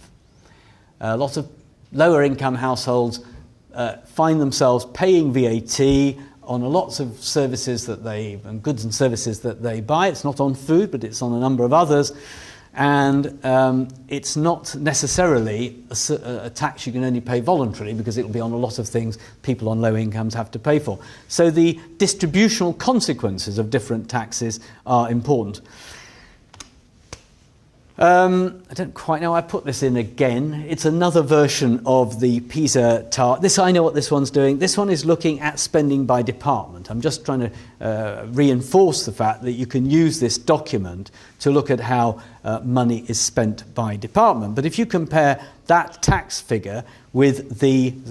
A lot of lower income households find themselves paying VAT on lots of services and goods and services that they buy. It's not on food, but it's on a number of others. And it's not necessarily a tax you can only pay voluntarily, because it'll be on a lot of things people on low incomes have to pay for. So the distributional consequences of different taxes are important. I don't quite know. I put this in again. It's another version of the PISA task. I know what this one's doing. This one is looking at spending by department. I'm just trying to reinforce the fact that you can use this document to look at how money is spent by department. But if you compare that tax figure with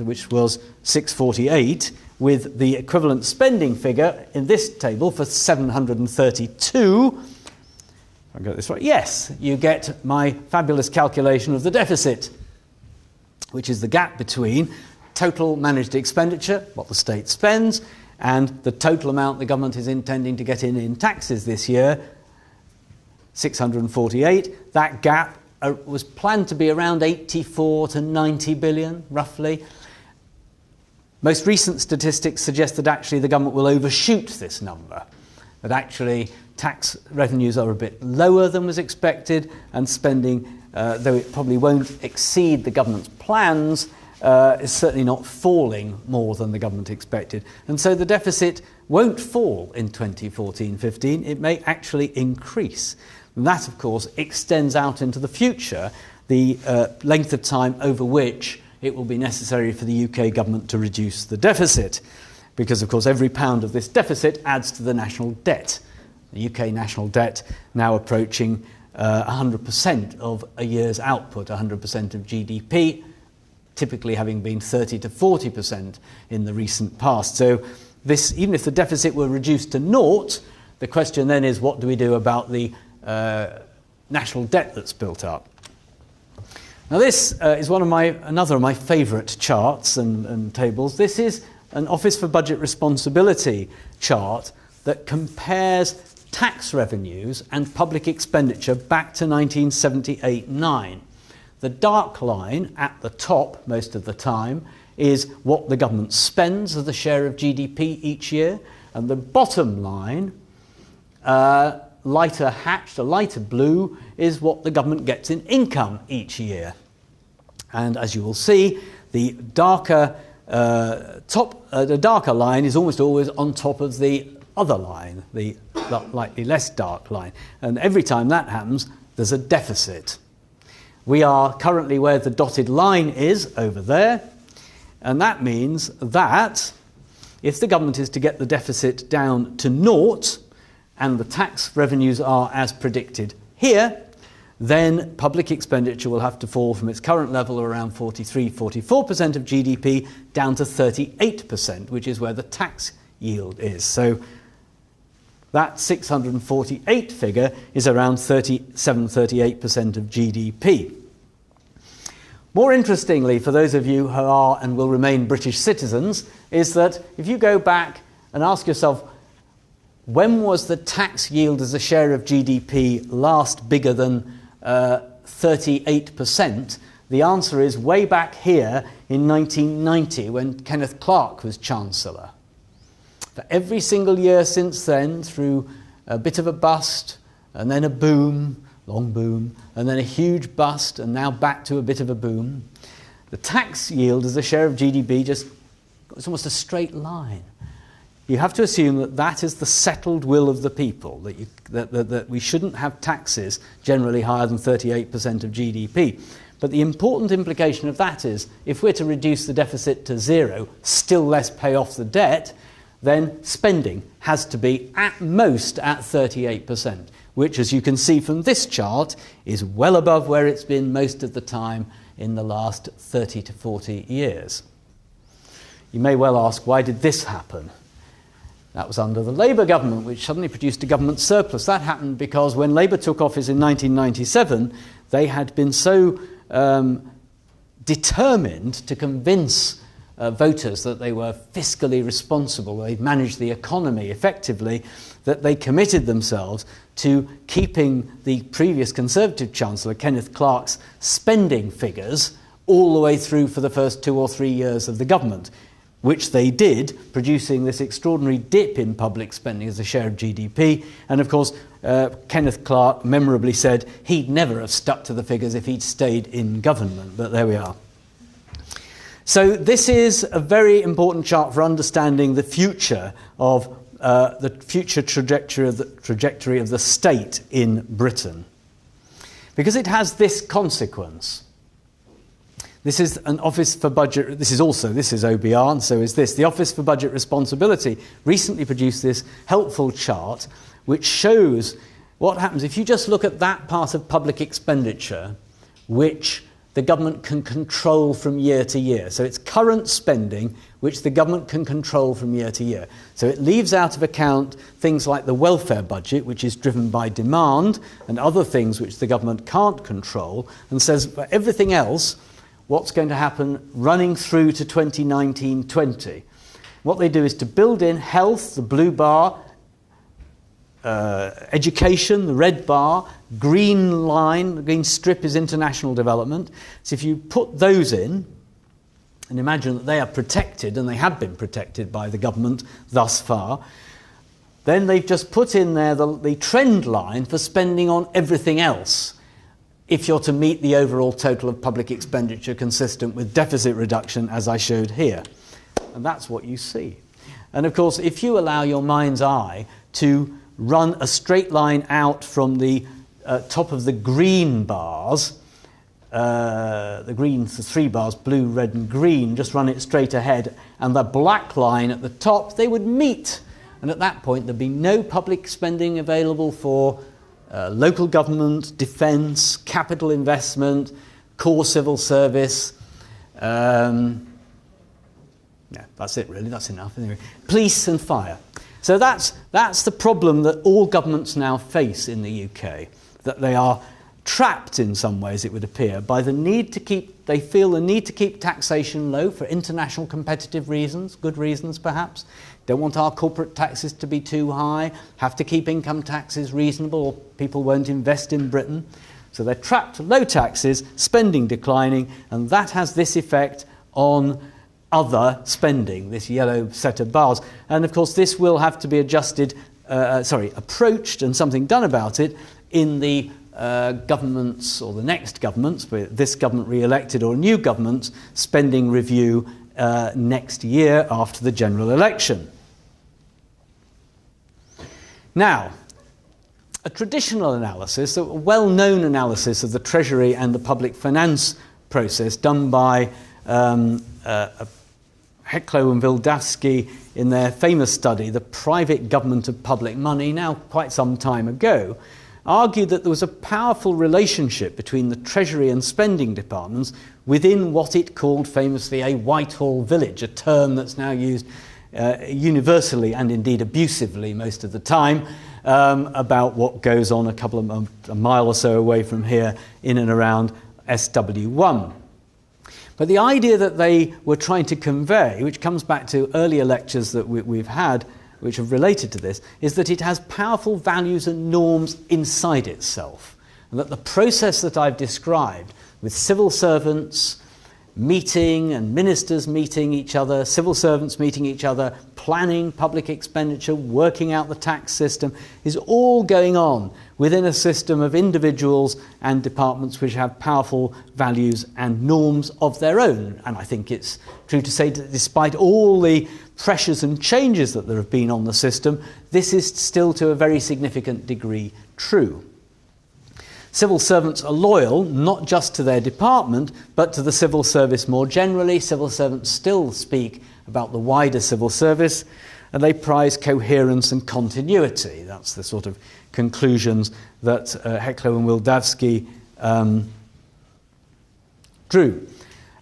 which was 648, with the equivalent spending figure in this table for 732, I got this right. Yes, you get my fabulous calculation of the deficit, which is the gap between total managed expenditure, what the state spends, and the total amount the government is intending to get in taxes this year, 648. That gap was planned to be around 84 to 90 billion, roughly. Most recent statistics suggest that actually the government will overshoot this number, that actually tax revenues are a bit lower than was expected, and spending, though it probably won't exceed the government's plans, is certainly not falling more than the government expected. And so the deficit won't fall in 2014-15, it may actually increase. And that, of course, extends out into the future, the length of time over which it will be necessary for the UK government to reduce the deficit. Because, of course, every pound of this deficit adds to the national debt. The UK national debt now approaching 100% of a year's output, 100% of GDP, typically having been 30 to 40% in the recent past. So this, even if the deficit were reduced to naught, the question then is, what do we do about the national debt that's built up. Now this is another of my favourite charts and tables. This is an Office for Budget Responsibility chart that compares tax revenues and public expenditure back to 1978-9. The dark line at the top most of the time is what the government spends as a share of GDP each year, and the bottom line, lighter hatched, a lighter blue, is what the government gets in income each year. And as you will see, the darker line is almost always on top of the other line, the slightly less dark line. And every time that happens, there's a deficit. We are currently where the dotted line is over there, and that means that if the government is to get the deficit down to naught, and the tax revenues are as predicted here, then public expenditure will have to fall from its current level of around 43-44% of GDP down to 38%, which is where the tax yield is. So that 648 figure is around 37-38% of GDP. More interestingly, for those of you who are and will remain British citizens, is that if you go back and ask yourself, when was the tax yield as a share of GDP last bigger than 38%? The answer is way back here in 1990 when Kenneth Clarke was Chancellor. For every single year since then, through a bit of a bust and then a boom, long boom, and then a huge bust and now back to a bit of a boom, the tax yield as a share of GDP it's almost a straight line. You have to assume that that is the settled will of the people, that we shouldn't have taxes generally higher than 38% of GDP. But the important implication of that is, if we're to reduce the deficit to zero, still less pay off the debt, then spending has to be at most at 38%, which, as you can see from this chart, is well above where it's been most of the time in the last 30 to 40 years. You may well ask, why did this happen? That was under the Labour government, which suddenly produced a government surplus. That happened because when Labour took office in 1997, they had been so determined to convince voters that they were fiscally responsible, they'd managed the economy effectively, that they committed themselves to keeping the previous Conservative Chancellor, Kenneth Clarke's, spending figures all the way through for the first 2 or 3 years of the government, which they did, producing this extraordinary dip in public spending as a share of GDP. And of course, Kenneth Clarke memorably said he'd never have stuck to the figures if he'd stayed in government, but there we are. So this is a very important chart for understanding the future of the future trajectory of the state in Britain, because it has this consequence. This is an Office for Budget, this is OBR, and so is this. The Office for Budget Responsibility recently produced this helpful chart which shows what happens if you just look at that part of public expenditure which the government can control from year to year. So it's current spending which the government can control from year to year. So it leaves out of account things like the welfare budget, which is driven by demand, and other things which the government can't control, and says for everything else, what's going to happen running through to 2019-20. What they do is to build in health, the blue bar, education, the red bar, green line, the green strip is international development. So if you put those in, and imagine that they are protected, and they have been protected by the government thus far, then they've just put in there the trend line for spending on everything else, if you're to meet the overall total of public expenditure consistent with deficit reduction, as I showed here. And that's what you see. And of course, if you allow your mind's eye to run a straight line out from the top of the green bars, the 3 bars, blue, red and green, just run it straight ahead, and the black line at the top, they would meet. And at that point, there'd be no public spending available for local government, defence, capital investment, core civil service. Yeah, that's it really, that's enough. Anyway, police and fire. So that's the problem that all governments now face in the UK, that they are trapped in some ways, it would appear, by the need to keep, they feel the need to keep taxation low for international competitive reasons, good reasons perhaps. Don't want our corporate taxes to be too high, have to keep income taxes reasonable or people won't invest in Britain. So they're trapped, low taxes, spending declining, and that has this effect on other spending, this yellow set of bars. And of course this will have to be approached and something done about it in the government's, or the next government's, this government re-elected or a new government's spending review next year after the general election. Now, a traditional analysis, a well-known analysis of the Treasury and the public finance process done by Hecklow and Wildawski in their famous study, The Private Government of Public Money, now quite some time ago, argued that there was a powerful relationship between the Treasury and spending departments within what it called famously a Whitehall village, a term that's now used universally and indeed abusively most of the time about what goes on a mile or so away from here in and around SW1. But the idea that they were trying to convey, which comes back to earlier lectures that we've had, which have related to this, is that it has powerful values and norms inside itself. And that the process that I've described, with civil servants meeting and ministers meeting each other, civil servants meeting each other, planning public expenditure, working out the tax system, is all going on within a system of individuals and departments which have powerful values and norms of their own. And I think it's true to say that despite all the pressures and changes that there have been on the system, this is still to a very significant degree true. Civil servants are loyal not just to their department, but to the civil service more generally. Civil servants still speak about the wider civil service, and they prize coherence and continuity. That's the sort of conclusions that Hecklow and Wildawski drew.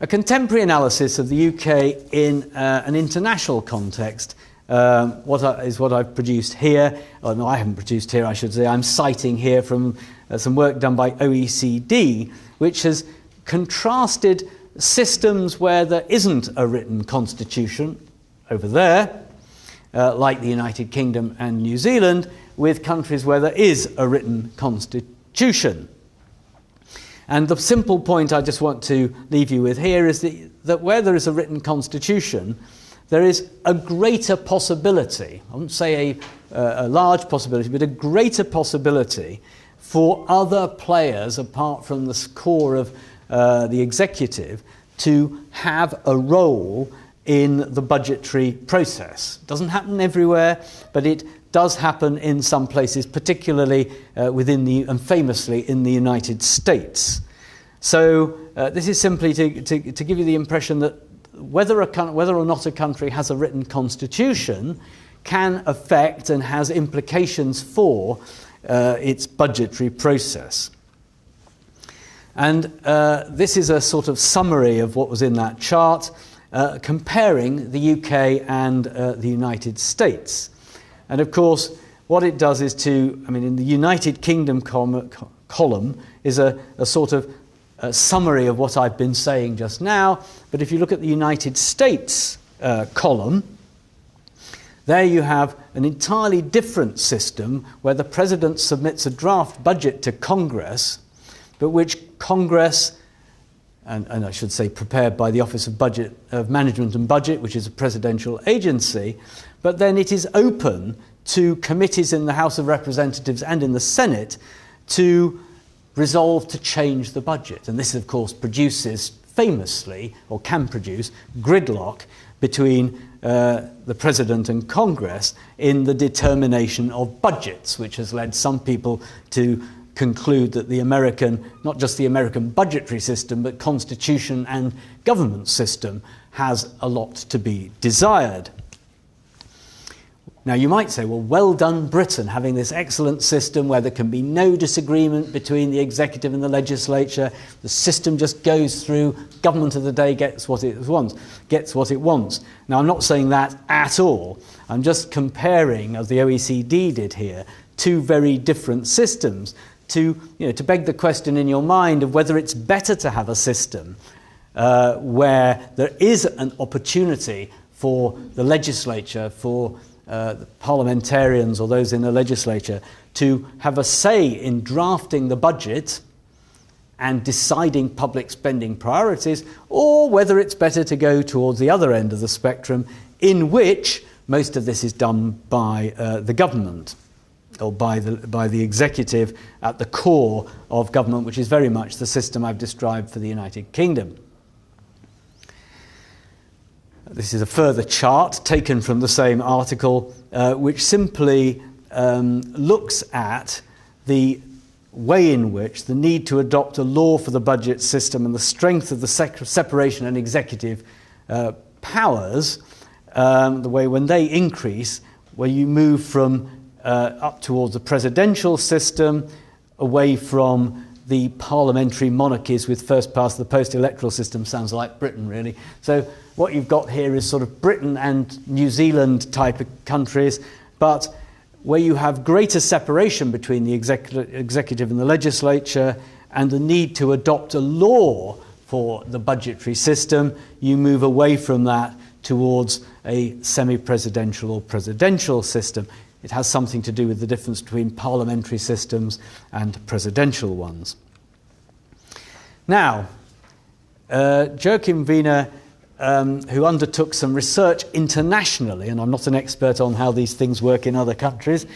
A contemporary analysis of the UK in an international context what I've produced here. Oh, no, I haven't produced here, I should say. I'm citing here from some work done by OECD, which has contrasted systems where there isn't a written constitution over there, like the United Kingdom and New Zealand, with countries where there is a written constitution. And the simple point I just want to leave you with here is that where there is a written constitution, there is a greater possibility, I wouldn't say a large possibility, but a greater possibility for other players apart from the core of the executive to have a role in the budgetary process. It doesn't happen everywhere, but it does happen in some places, particularly and famously in the United States. So this is simply to give you the impression that whether or not a country has a written constitution can affect and has implications for its budgetary process. And this is a sort of summary of what was in that chart, comparing the UK and the United States. And of course, what it does is in the United Kingdom column is a sort of a summary of what I've been saying just now. But if you look at the United States column, there you have an entirely different system where the President submits a draft budget to Congress, but which Congress, and I should say prepared by the Office of Management and Budget, which is a presidential agency, but then it is open to committees in the House of Representatives and in the Senate to resolve to change the budget. And this, of course, produces famously, or can produce, gridlock between the President and Congress in the determination of budgets, which has led some people to conclude that not just the American budgetary system, but constitution and government system has a lot to be desired. Now you might say, well done Britain, having this excellent system where there can be no disagreement between the executive and the legislature. The system just goes through, government of the day gets what it wants. Now I'm not saying that at all. I'm just comparing, as the OECD did here, two very different systems, to beg the question in your mind of whether it's better to have a system where there is an opportunity for the legislature, for the parliamentarians or those in the legislature to have a say in drafting the budget and deciding public spending priorities, or whether it's better to go towards the other end of the spectrum, in which most of this is done by the government, or by the executive at the core of government, which is very much the system I've described for the United Kingdom. This is a further chart taken from the same article, which simply looks at the way in which the need to adopt a law for the budget system and the strength of the separation and executive powers, the way when they increase, where you move from up towards a presidential system, away from the parliamentary monarchies with first past the post electoral system. Sounds like Britain, really. So what you've got here is sort of Britain and New Zealand type of countries, but where you have greater separation between the executive and the legislature, and the need to adopt a law for the budgetary system, you move away from that towards a semi-presidential or presidential system. It has something to do with the difference between parliamentary systems and presidential ones. Now, Joachim Wiener, who undertook some research internationally, and I'm not an expert on how these things work in other countries,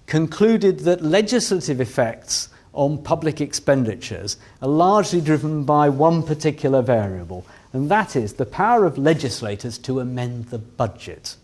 concluded that legislative effects on public expenditures are largely driven by one particular variable, and that is the power of legislators to amend the budget.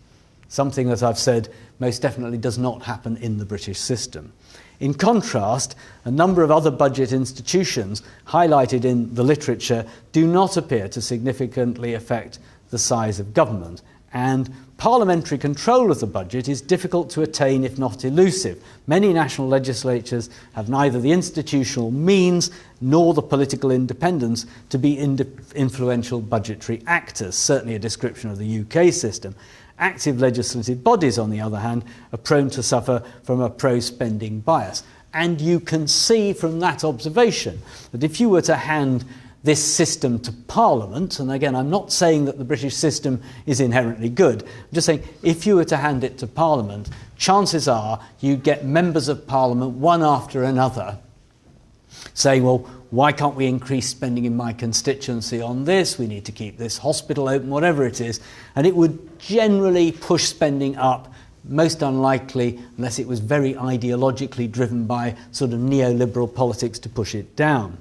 Something that I've said most definitely does not happen in the British system. In contrast, a number of other budget institutions highlighted in the literature do not appear to significantly affect the size of government, and parliamentary control of the budget is difficult to attain, if not elusive. Many national legislatures have neither the institutional means nor the political independence to be influential budgetary actors, certainly a description of the UK system. Active legislative bodies, on the other hand, are prone to suffer from a pro-spending bias. And you can see from that observation that if you were to hand this system to Parliament, and again, I'm not saying that the British system is inherently good, I'm just saying if you were to hand it to Parliament, chances are you'd get members of Parliament, one after another, saying, well, why can't we increase spending in my constituency on this? We need to keep this hospital open, whatever it is. And it would generally push spending up, most unlikely, unless it was very ideologically driven by sort of neoliberal politics, to push it down.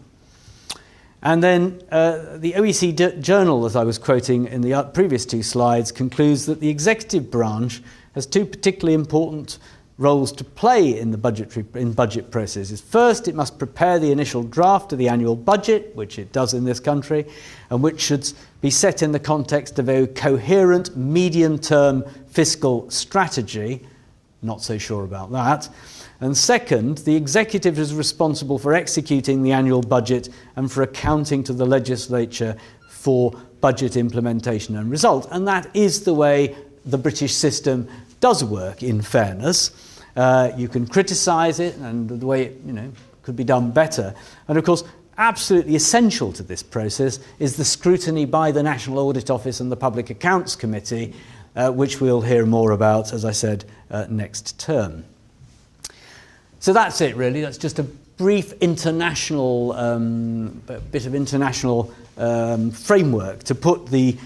And then the OECD journal, as I was quoting in the previous two slides, concludes that the executive branch has two particularly important roles to play in the budget processes. First, it must prepare the initial draft of the annual budget, which it does in this country, and which should be set in the context of a coherent medium-term fiscal strategy. Not so sure about that. And second, the executive is responsible for executing the annual budget and for accounting to the legislature for budget implementation and result. And that is the way the British system does work, in fairness. You can criticise it and the way it could be done better. And of course, absolutely essential to this process is the scrutiny by the National Audit Office and the Public Accounts Committee, which we'll hear more about, as I said, next term. So that's it, really. That's just a brief international, bit of international framework to put the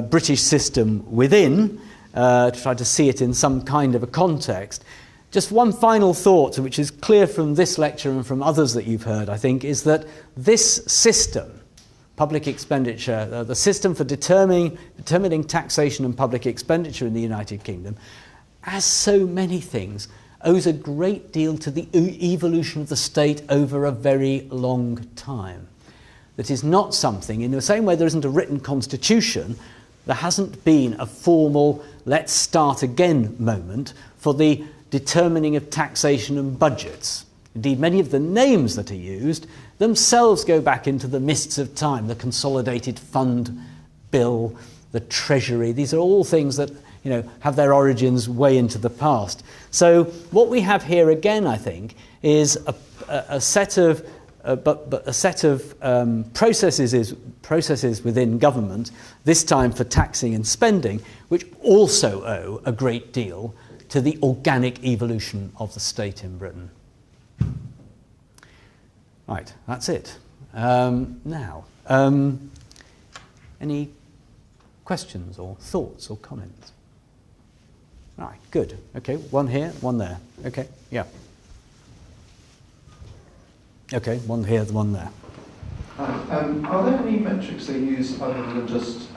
British system within, to try to see it in some kind of a context. Just one final thought, which is clear from this lecture and from others that you've heard, I think, is that this system, public expenditure, the system for determining taxation and public expenditure in the United Kingdom, as so many things, owes a great deal to the evolution of the state over a very long time. That is not something, in the same way there isn't a written constitution, there hasn't been a formal let's start again moment for the determining of taxation and budgets. Indeed, many of the names that are used themselves go back into the mists of time. The Consolidated Fund Bill, the Treasury, these are all things that have their origins way into the past. So what we have here again, I think, is a set of processes within government, this time for taxing and spending, which also owe a great deal to the organic evolution of the state in Britain. Right, that's it. Now, any questions or thoughts or comments? Right, good. Okay, one here, one there. Okay, yeah. Okay, one here, one there. Are there any metrics they use other than just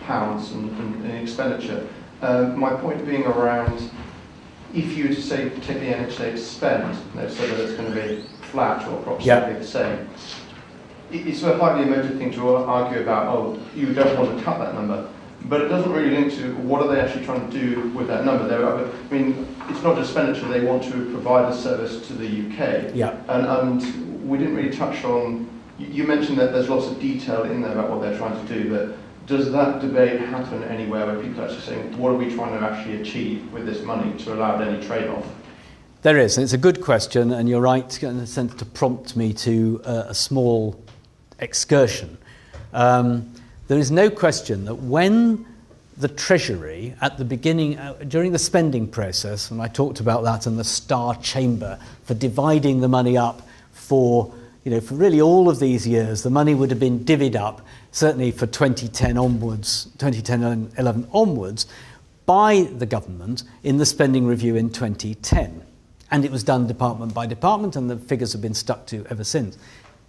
pounds and expenditure? My point being around, if you were to say, take the NHA to spend, let's say that it's going to be flat or approximately the same, it's a highly emotive thing to argue about, oh, you don't want to cut that number, but it doesn't really link to what are they actually trying to do with that number. I mean, it's not just expenditure, they want to provide a service to the UK. Yeah. And we didn't really touch on, you mentioned that there's lots of detail in there about what they're trying to do, but does that debate happen anywhere where people are actually saying, what are we trying to actually achieve with this money to allow any trade-off? There is, and it's a good question, and you're right in a sense to prompt me to a small excursion. There is no question that when the Treasury, at the beginning, during the spending process, and I talked about that in the Star Chamber, for dividing the money up for really all of these years, the money would have been divvied up, certainly for 2010 onwards, 2010-11 onwards, by the government in the spending review in 2010. And it was done department by department, and the figures have been stuck to ever since.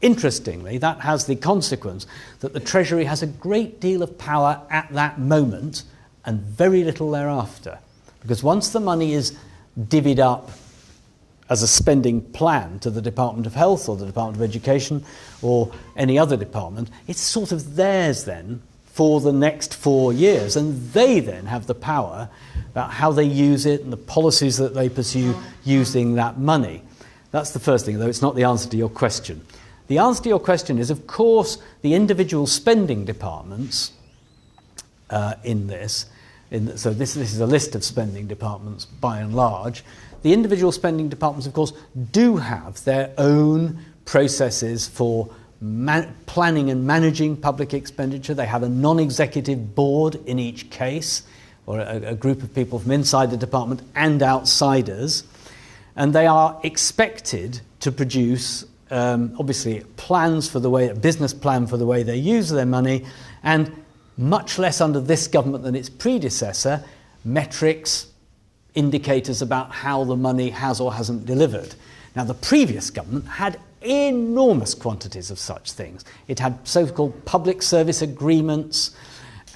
Interestingly, that has the consequence that the Treasury has a great deal of power at that moment and very little thereafter. Because once the money is divvied up as a spending plan to the Department of Health or the Department of Education or any other department, it's sort of theirs then for the next 4 years. And they then have the power about how they use it and the policies that they pursue using that money. That's the first thing, though it's not the answer to your question. The answer to your question is, of course, the individual spending departments so this is a list of spending departments by and large. The individual spending departments, of course, do have their own processes for planning and managing public expenditure. They have a non-executive board in each case, or a group of people from inside the department and outsiders, and they are expected to produce obviously plans for a business plan for the way they use their money, and much less under this government than its predecessor, metrics, indicators about how the money has or hasn't delivered. Now, the previous government had enormous quantities of such things. It had so-called public service agreements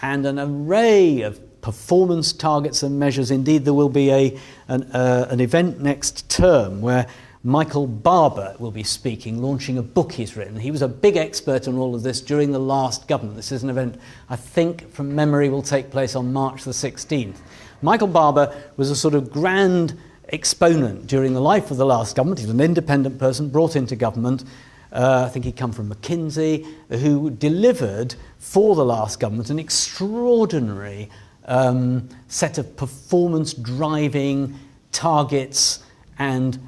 and an array of performance targets and measures. Indeed, there will be an event next term where Michael Barber will be speaking, launching a book he's written. He was a big expert on all of this during the last government. This is an event, I think, from memory, will take place on March the 16th. Michael Barber was a sort of grand exponent during the life of the last government. He was an independent person brought into government. I think he'd come from McKinsey, who delivered for the last government an extraordinary set of performance-driving targets and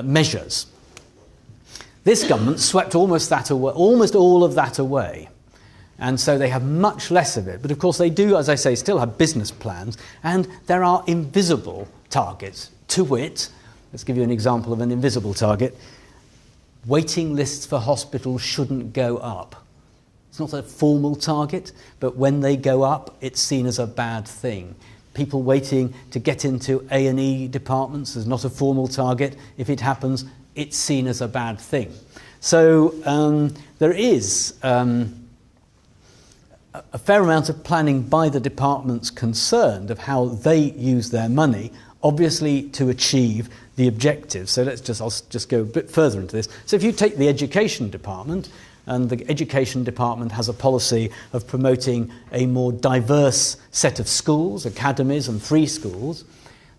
measures. This government swept almost all of that away, and so they have much less of it. But of course they do, as I say, still have business plans, and there are invisible targets, to wit, let's give you an example of an invisible target. Waiting lists for hospitals shouldn't go up. It's not a formal target, but when they go up, it's seen as a bad thing. People waiting to get into A&E departments is not a formal target. If it happens, it's seen as a bad thing. So there is a fair amount of planning by the departments concerned of how they use their money, obviously to achieve the objectives. So I'll just go a bit further into this. So if you take the education department, and the education department has a policy of promoting a more diverse set of schools, academies and free schools,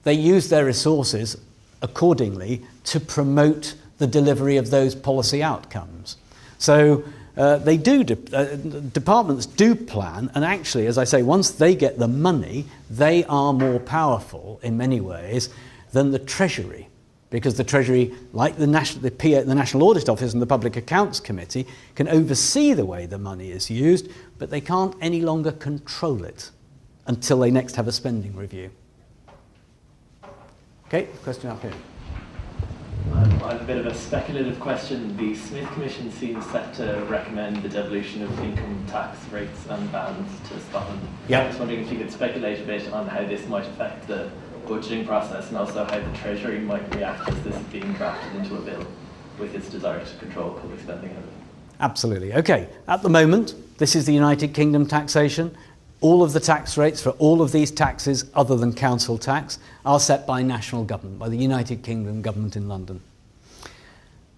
they use their resources accordingly to promote the delivery of those policy outcomes. So departments do plan, and actually, as I say, once they get the money, they are more powerful in many ways than the Treasury, because the Treasury, like the National Audit Office and the Public Accounts Committee, can oversee the way the money is used, but they can't any longer control it until they next have a spending review. Okay, question up here. I have a bit of a speculative question. The Smith Commission seems set to recommend the devolution of income tax rates and bands to Scotland. Yeah. I was wondering if you could speculate a bit on how this might affect the budgeting process and also how the Treasury might react as this is being drafted into a bill with its desire to control public spending. Absolutely. Okay, at the moment, this is the United Kingdom taxation. All of the tax rates for all of these taxes, other than council tax, are set by national government, by the United Kingdom government in London.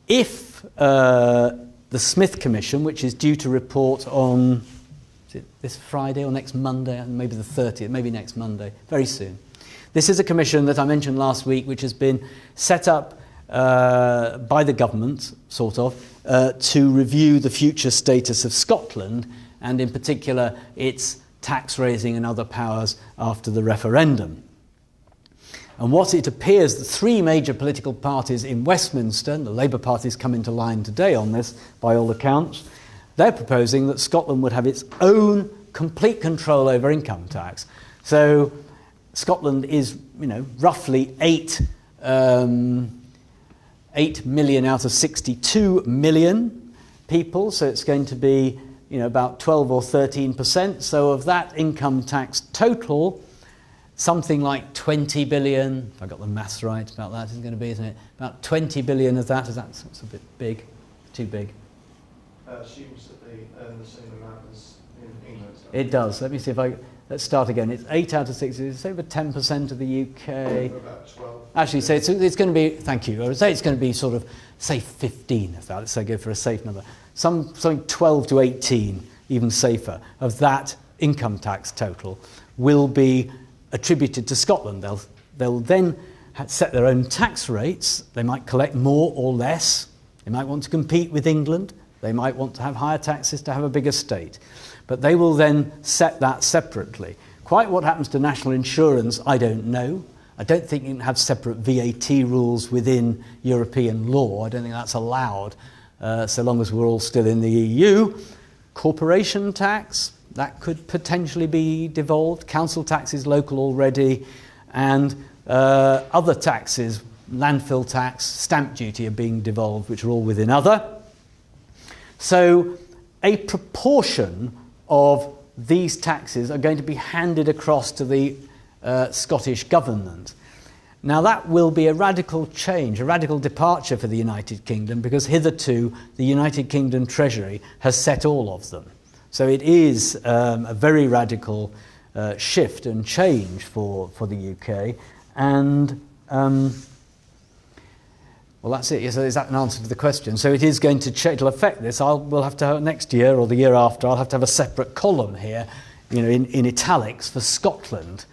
If the Smith Commission, which is due to report on, is it this Friday or next Monday, maybe the 30th, maybe next Monday, very soon. This is a commission that I mentioned last week, which has been set up by the government, sort of, to review the future status of Scotland, and in particular its tax raising and other powers after the referendum. And what it appears, the three major political parties in Westminster, and the Labour Party's come into line today on this by all accounts, they're proposing that Scotland would have its own complete control over income tax. So Scotland is, roughly 8 million out of 62 million people, so it's going to be about 12 or 13%. So of that income tax total, something like 20 billion, if I got the maths right about that, is going to be, isn't it? About 20 billion of that, that's a bit big, too big. Assumes that they earn the same amount as in England. It does. Let me see if let's start again. It's 8 out of 60, it's over 10% of the UK. About 12. Actually, so it's going to be, thank you, I would say it's going to be sort of, say 15 of that, let's say go for a safe number. Something 12 to 18, even safer, of that income tax total will be attributed to Scotland. They'll then set their own tax rates. They might collect more or less. They might want to compete with England. They might want to have higher taxes to have a bigger state. But they will then set that separately. Quite what happens to national insurance, I don't know. I don't think you can have separate VAT rules within European law. I don't think that's allowed, so long as we're all still in the EU. Corporation tax, that could potentially be devolved. Council tax is local already. And other taxes, landfill tax, stamp duty are being devolved, which are all within other. So a proportion of these taxes are going to be handed across to the Scottish government. Now that will be a radical change, a radical departure for the United Kingdom, because hitherto the United Kingdom Treasury has set all of them. So it is a very radical shift and change for the UK. And well, that's it. So is that an answer to the question? So it is going to it'll affect this. We'll have to have, next year or the year after, I'll have to have a separate column here, in italics for Scotland.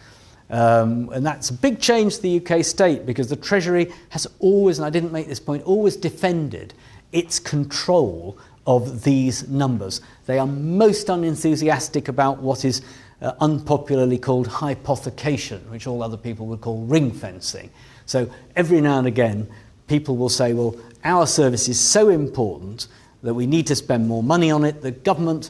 And that's a big change to the UK state, because the Treasury has always, and I didn't make this point, always defended its control of these numbers. They are most unenthusiastic about what is unpopularly called hypothecation, which all other people would call ring fencing. So every now and again, people will say, well, our service is so important that we need to spend more money on it. The government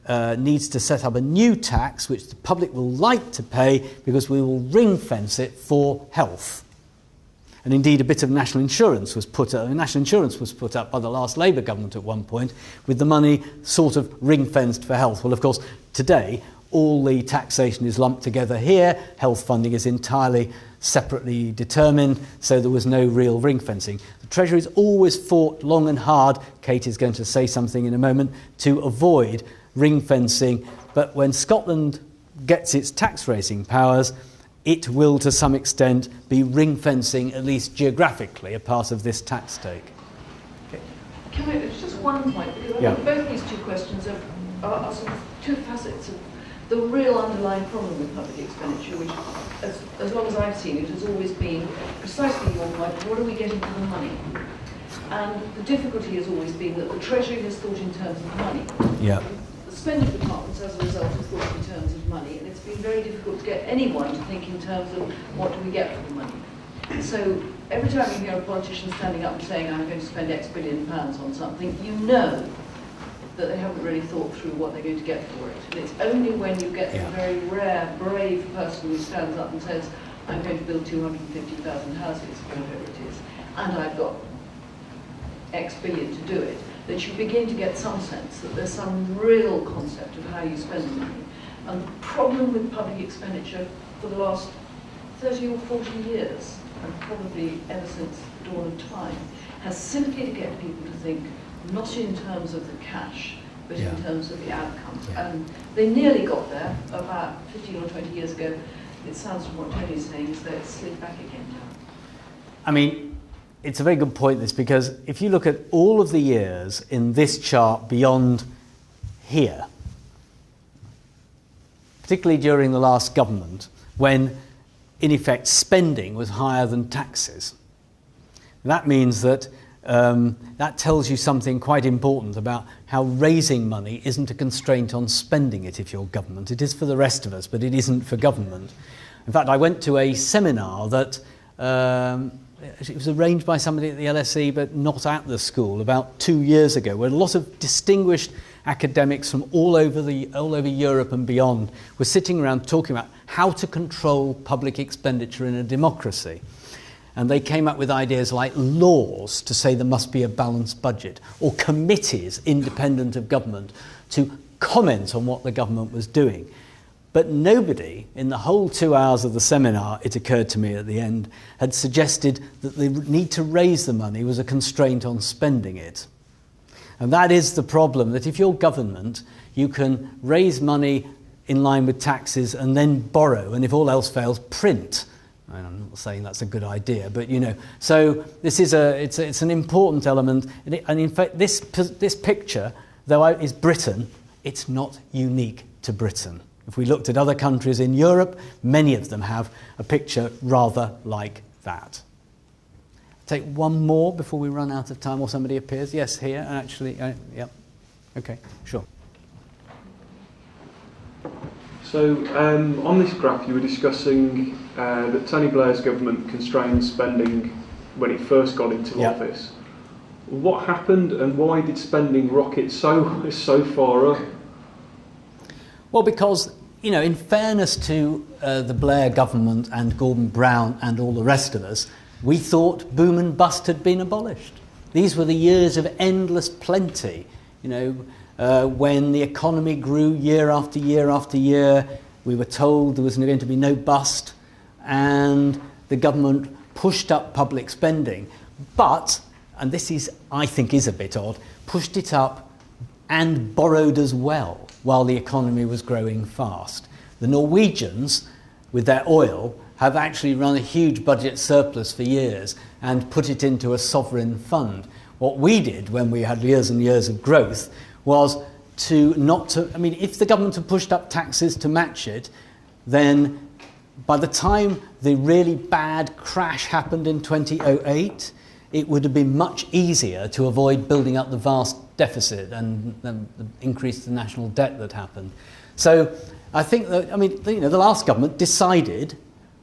needs to set up a new tax which the public will like to pay, because we will ring fence it for health. And indeed a bit of national insurance was put up. National insurance was put up by the last Labour government at one point, with the money sort of ring fenced for health. Well, of course, today all the taxation is lumped together here. Health funding is entirely separately determined, so there was no real ring fencing. The Treasury's always fought long and hard, Kate is going to say something in a moment, to avoid ring fencing. But when Scotland gets its tax raising powers, it will to some extent be ring fencing, at least geographically, a part of this tax stake. Okay. Can I, it's just one point, because I think both these two questions are sort of two facets of the real underlying problem with public expenditure, which, as long as I've seen it, has always been precisely your point: what are we getting for the money? And the difficulty has always been that the Treasury has thought in terms of money. Yeah. The spending departments, as a result, have thought in terms of money, and it's been very difficult to get anyone to think in terms of what do we get for the money. So every time you hear a politician standing up and saying, I'm going to spend X billion pounds on something, you know that they haven't really thought through what they're going to get for it. And it's only when you get the very rare, brave person who stands up and says, I'm going to build 250,000 houses, whatever it is, and I've got X billion to do it, that you begin to get some sense that there's some real concept of how you spend the money. And the problem with public expenditure for the last 30 or 40 years, and probably ever since the dawn of time, has simply to get people to think not in terms of the cash, but in terms of the outcome. And they nearly got there about 15 or 20 years ago. It sounds from what Tony's saying is that it slid back again now. I mean, it's a very good point, this, because if you look at all of the years in this chart beyond here, particularly during the last government, when in effect spending was higher than taxes, that means that that tells you something quite important about how raising money isn't a constraint on spending it if you're government. It is for the rest of us, but it isn't for government. In fact, I went to a seminar that it was arranged by somebody at the LSE, but not at the school, about 2 years ago, where a lot of distinguished academics from all over Europe and beyond were sitting around talking about how to control public expenditure in a democracy. And they came up with ideas like laws to say there must be a balanced budget, or committees independent of government to comment on what the government was doing. But nobody in the whole 2 hours of the seminar, it occurred to me at the end, had suggested that the need to raise the money was a constraint on spending it. And that is the problem, that if you're government, you can raise money in line with taxes and then borrow, and if all else fails, print. I'm not saying that's a good idea, but you know. So this is it's an important element, and in fact, this picture, though is Britain, it's not unique to Britain. If we looked at other countries in Europe, many of them have a picture rather like that. Take one more before we run out of time, or somebody appears. Yes, here, actually. Yep. Okay, sure. So on this graph you were discussing that Tony Blair's government constrained spending when it first got into office. What happened and why did spending rocket so far up? Well, because, you know, in fairness to the Blair government and Gordon Brown and all the rest of us, we thought boom and bust had been abolished. These were the years of endless plenty, you know, when the economy grew year after year after year. We were told there was going to be no bust, and the government pushed up public spending. But, and this is, I think, is a bit odd, pushed it up and borrowed as well while the economy was growing fast. The Norwegians, with their oil, have actually run a huge budget surplus for years and put it into a sovereign fund. What we did when we had years and years of growth was if the government had pushed up taxes to match it, then by the time the really bad crash happened in 2008, it would have been much easier to avoid building up the vast deficit and the increase to the national debt that happened. So I think that, the last government decided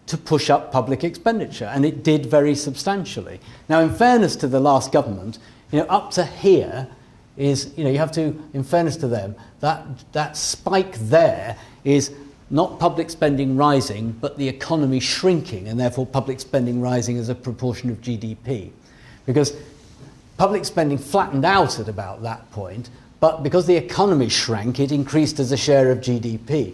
to push up public expenditure, and it did very substantially. Now, in fairness to the last government, up to here is, you have to, in fairness to them, that spike there is not public spending rising, but the economy shrinking, and therefore public spending rising as a proportion of GDP. Because public spending flattened out at about that point, but because the economy shrank, it increased as a share of GDP.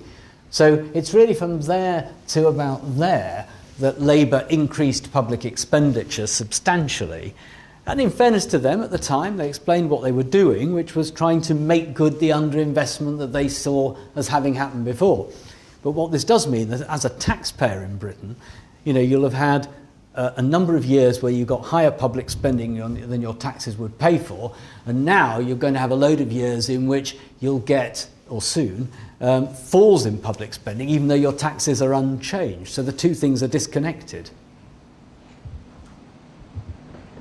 So it's really from there to about there that Labour increased public expenditure substantially. And in fairness to them, at the time, they explained what they were doing, which was trying to make good the underinvestment that they saw as having happened before. But what this does mean is that as a taxpayer in Britain, you'll have had a number of years where you got higher public spending than your taxes would pay for, and now you're going to have a load of years in which you'll get, or soon, falls in public spending, even though your taxes are unchanged. So the two things are disconnected.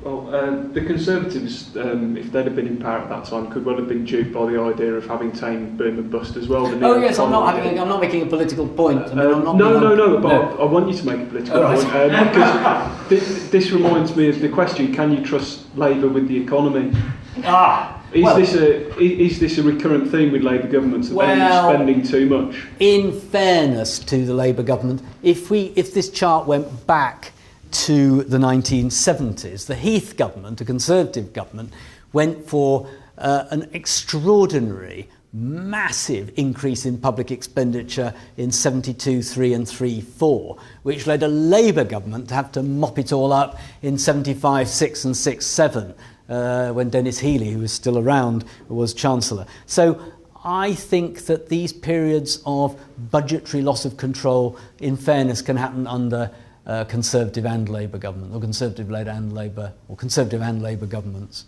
Well, the Conservatives, if they'd have been in power at that time, could well have been duped by the idea of having tamed boom and bust as well. Oh yes, I'm not making a political point. I mean, I'm not no, but I want you to make a political point, because this reminds me of the question: can you trust Labour with the economy? Is this a recurrent theme with Labour governments of spending too much? In fairness to the Labour government, if this chart went back to the 1970s, the Heath government, a Conservative government, went for an extraordinary, massive increase in public expenditure in 72, 3 and 3, 4, which led a Labour government to have to mop it all up in 75, 6 and 6, 7, when Dennis Healey, who was still around, was Chancellor. So I think that these periods of budgetary loss of control, in fairness, can happen under Conservative and Labour government, or Conservative-led and Labour, or Conservative and Labour governments.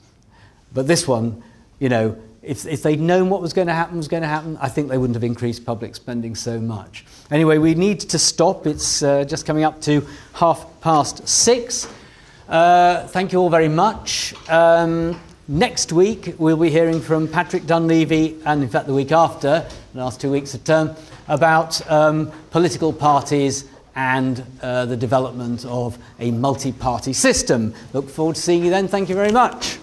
But this one, you know, if they'd known what was going to happen, I think they wouldn't have increased public spending so much. Anyway, we need to stop. It's just coming up to 6:30. Thank you all very much. Next week, we'll be hearing from Patrick Dunleavy, and in fact the week after, the last 2 weeks of term, about political parties and the development of a multi-party system. Look forward to seeing you then. Thank you very much.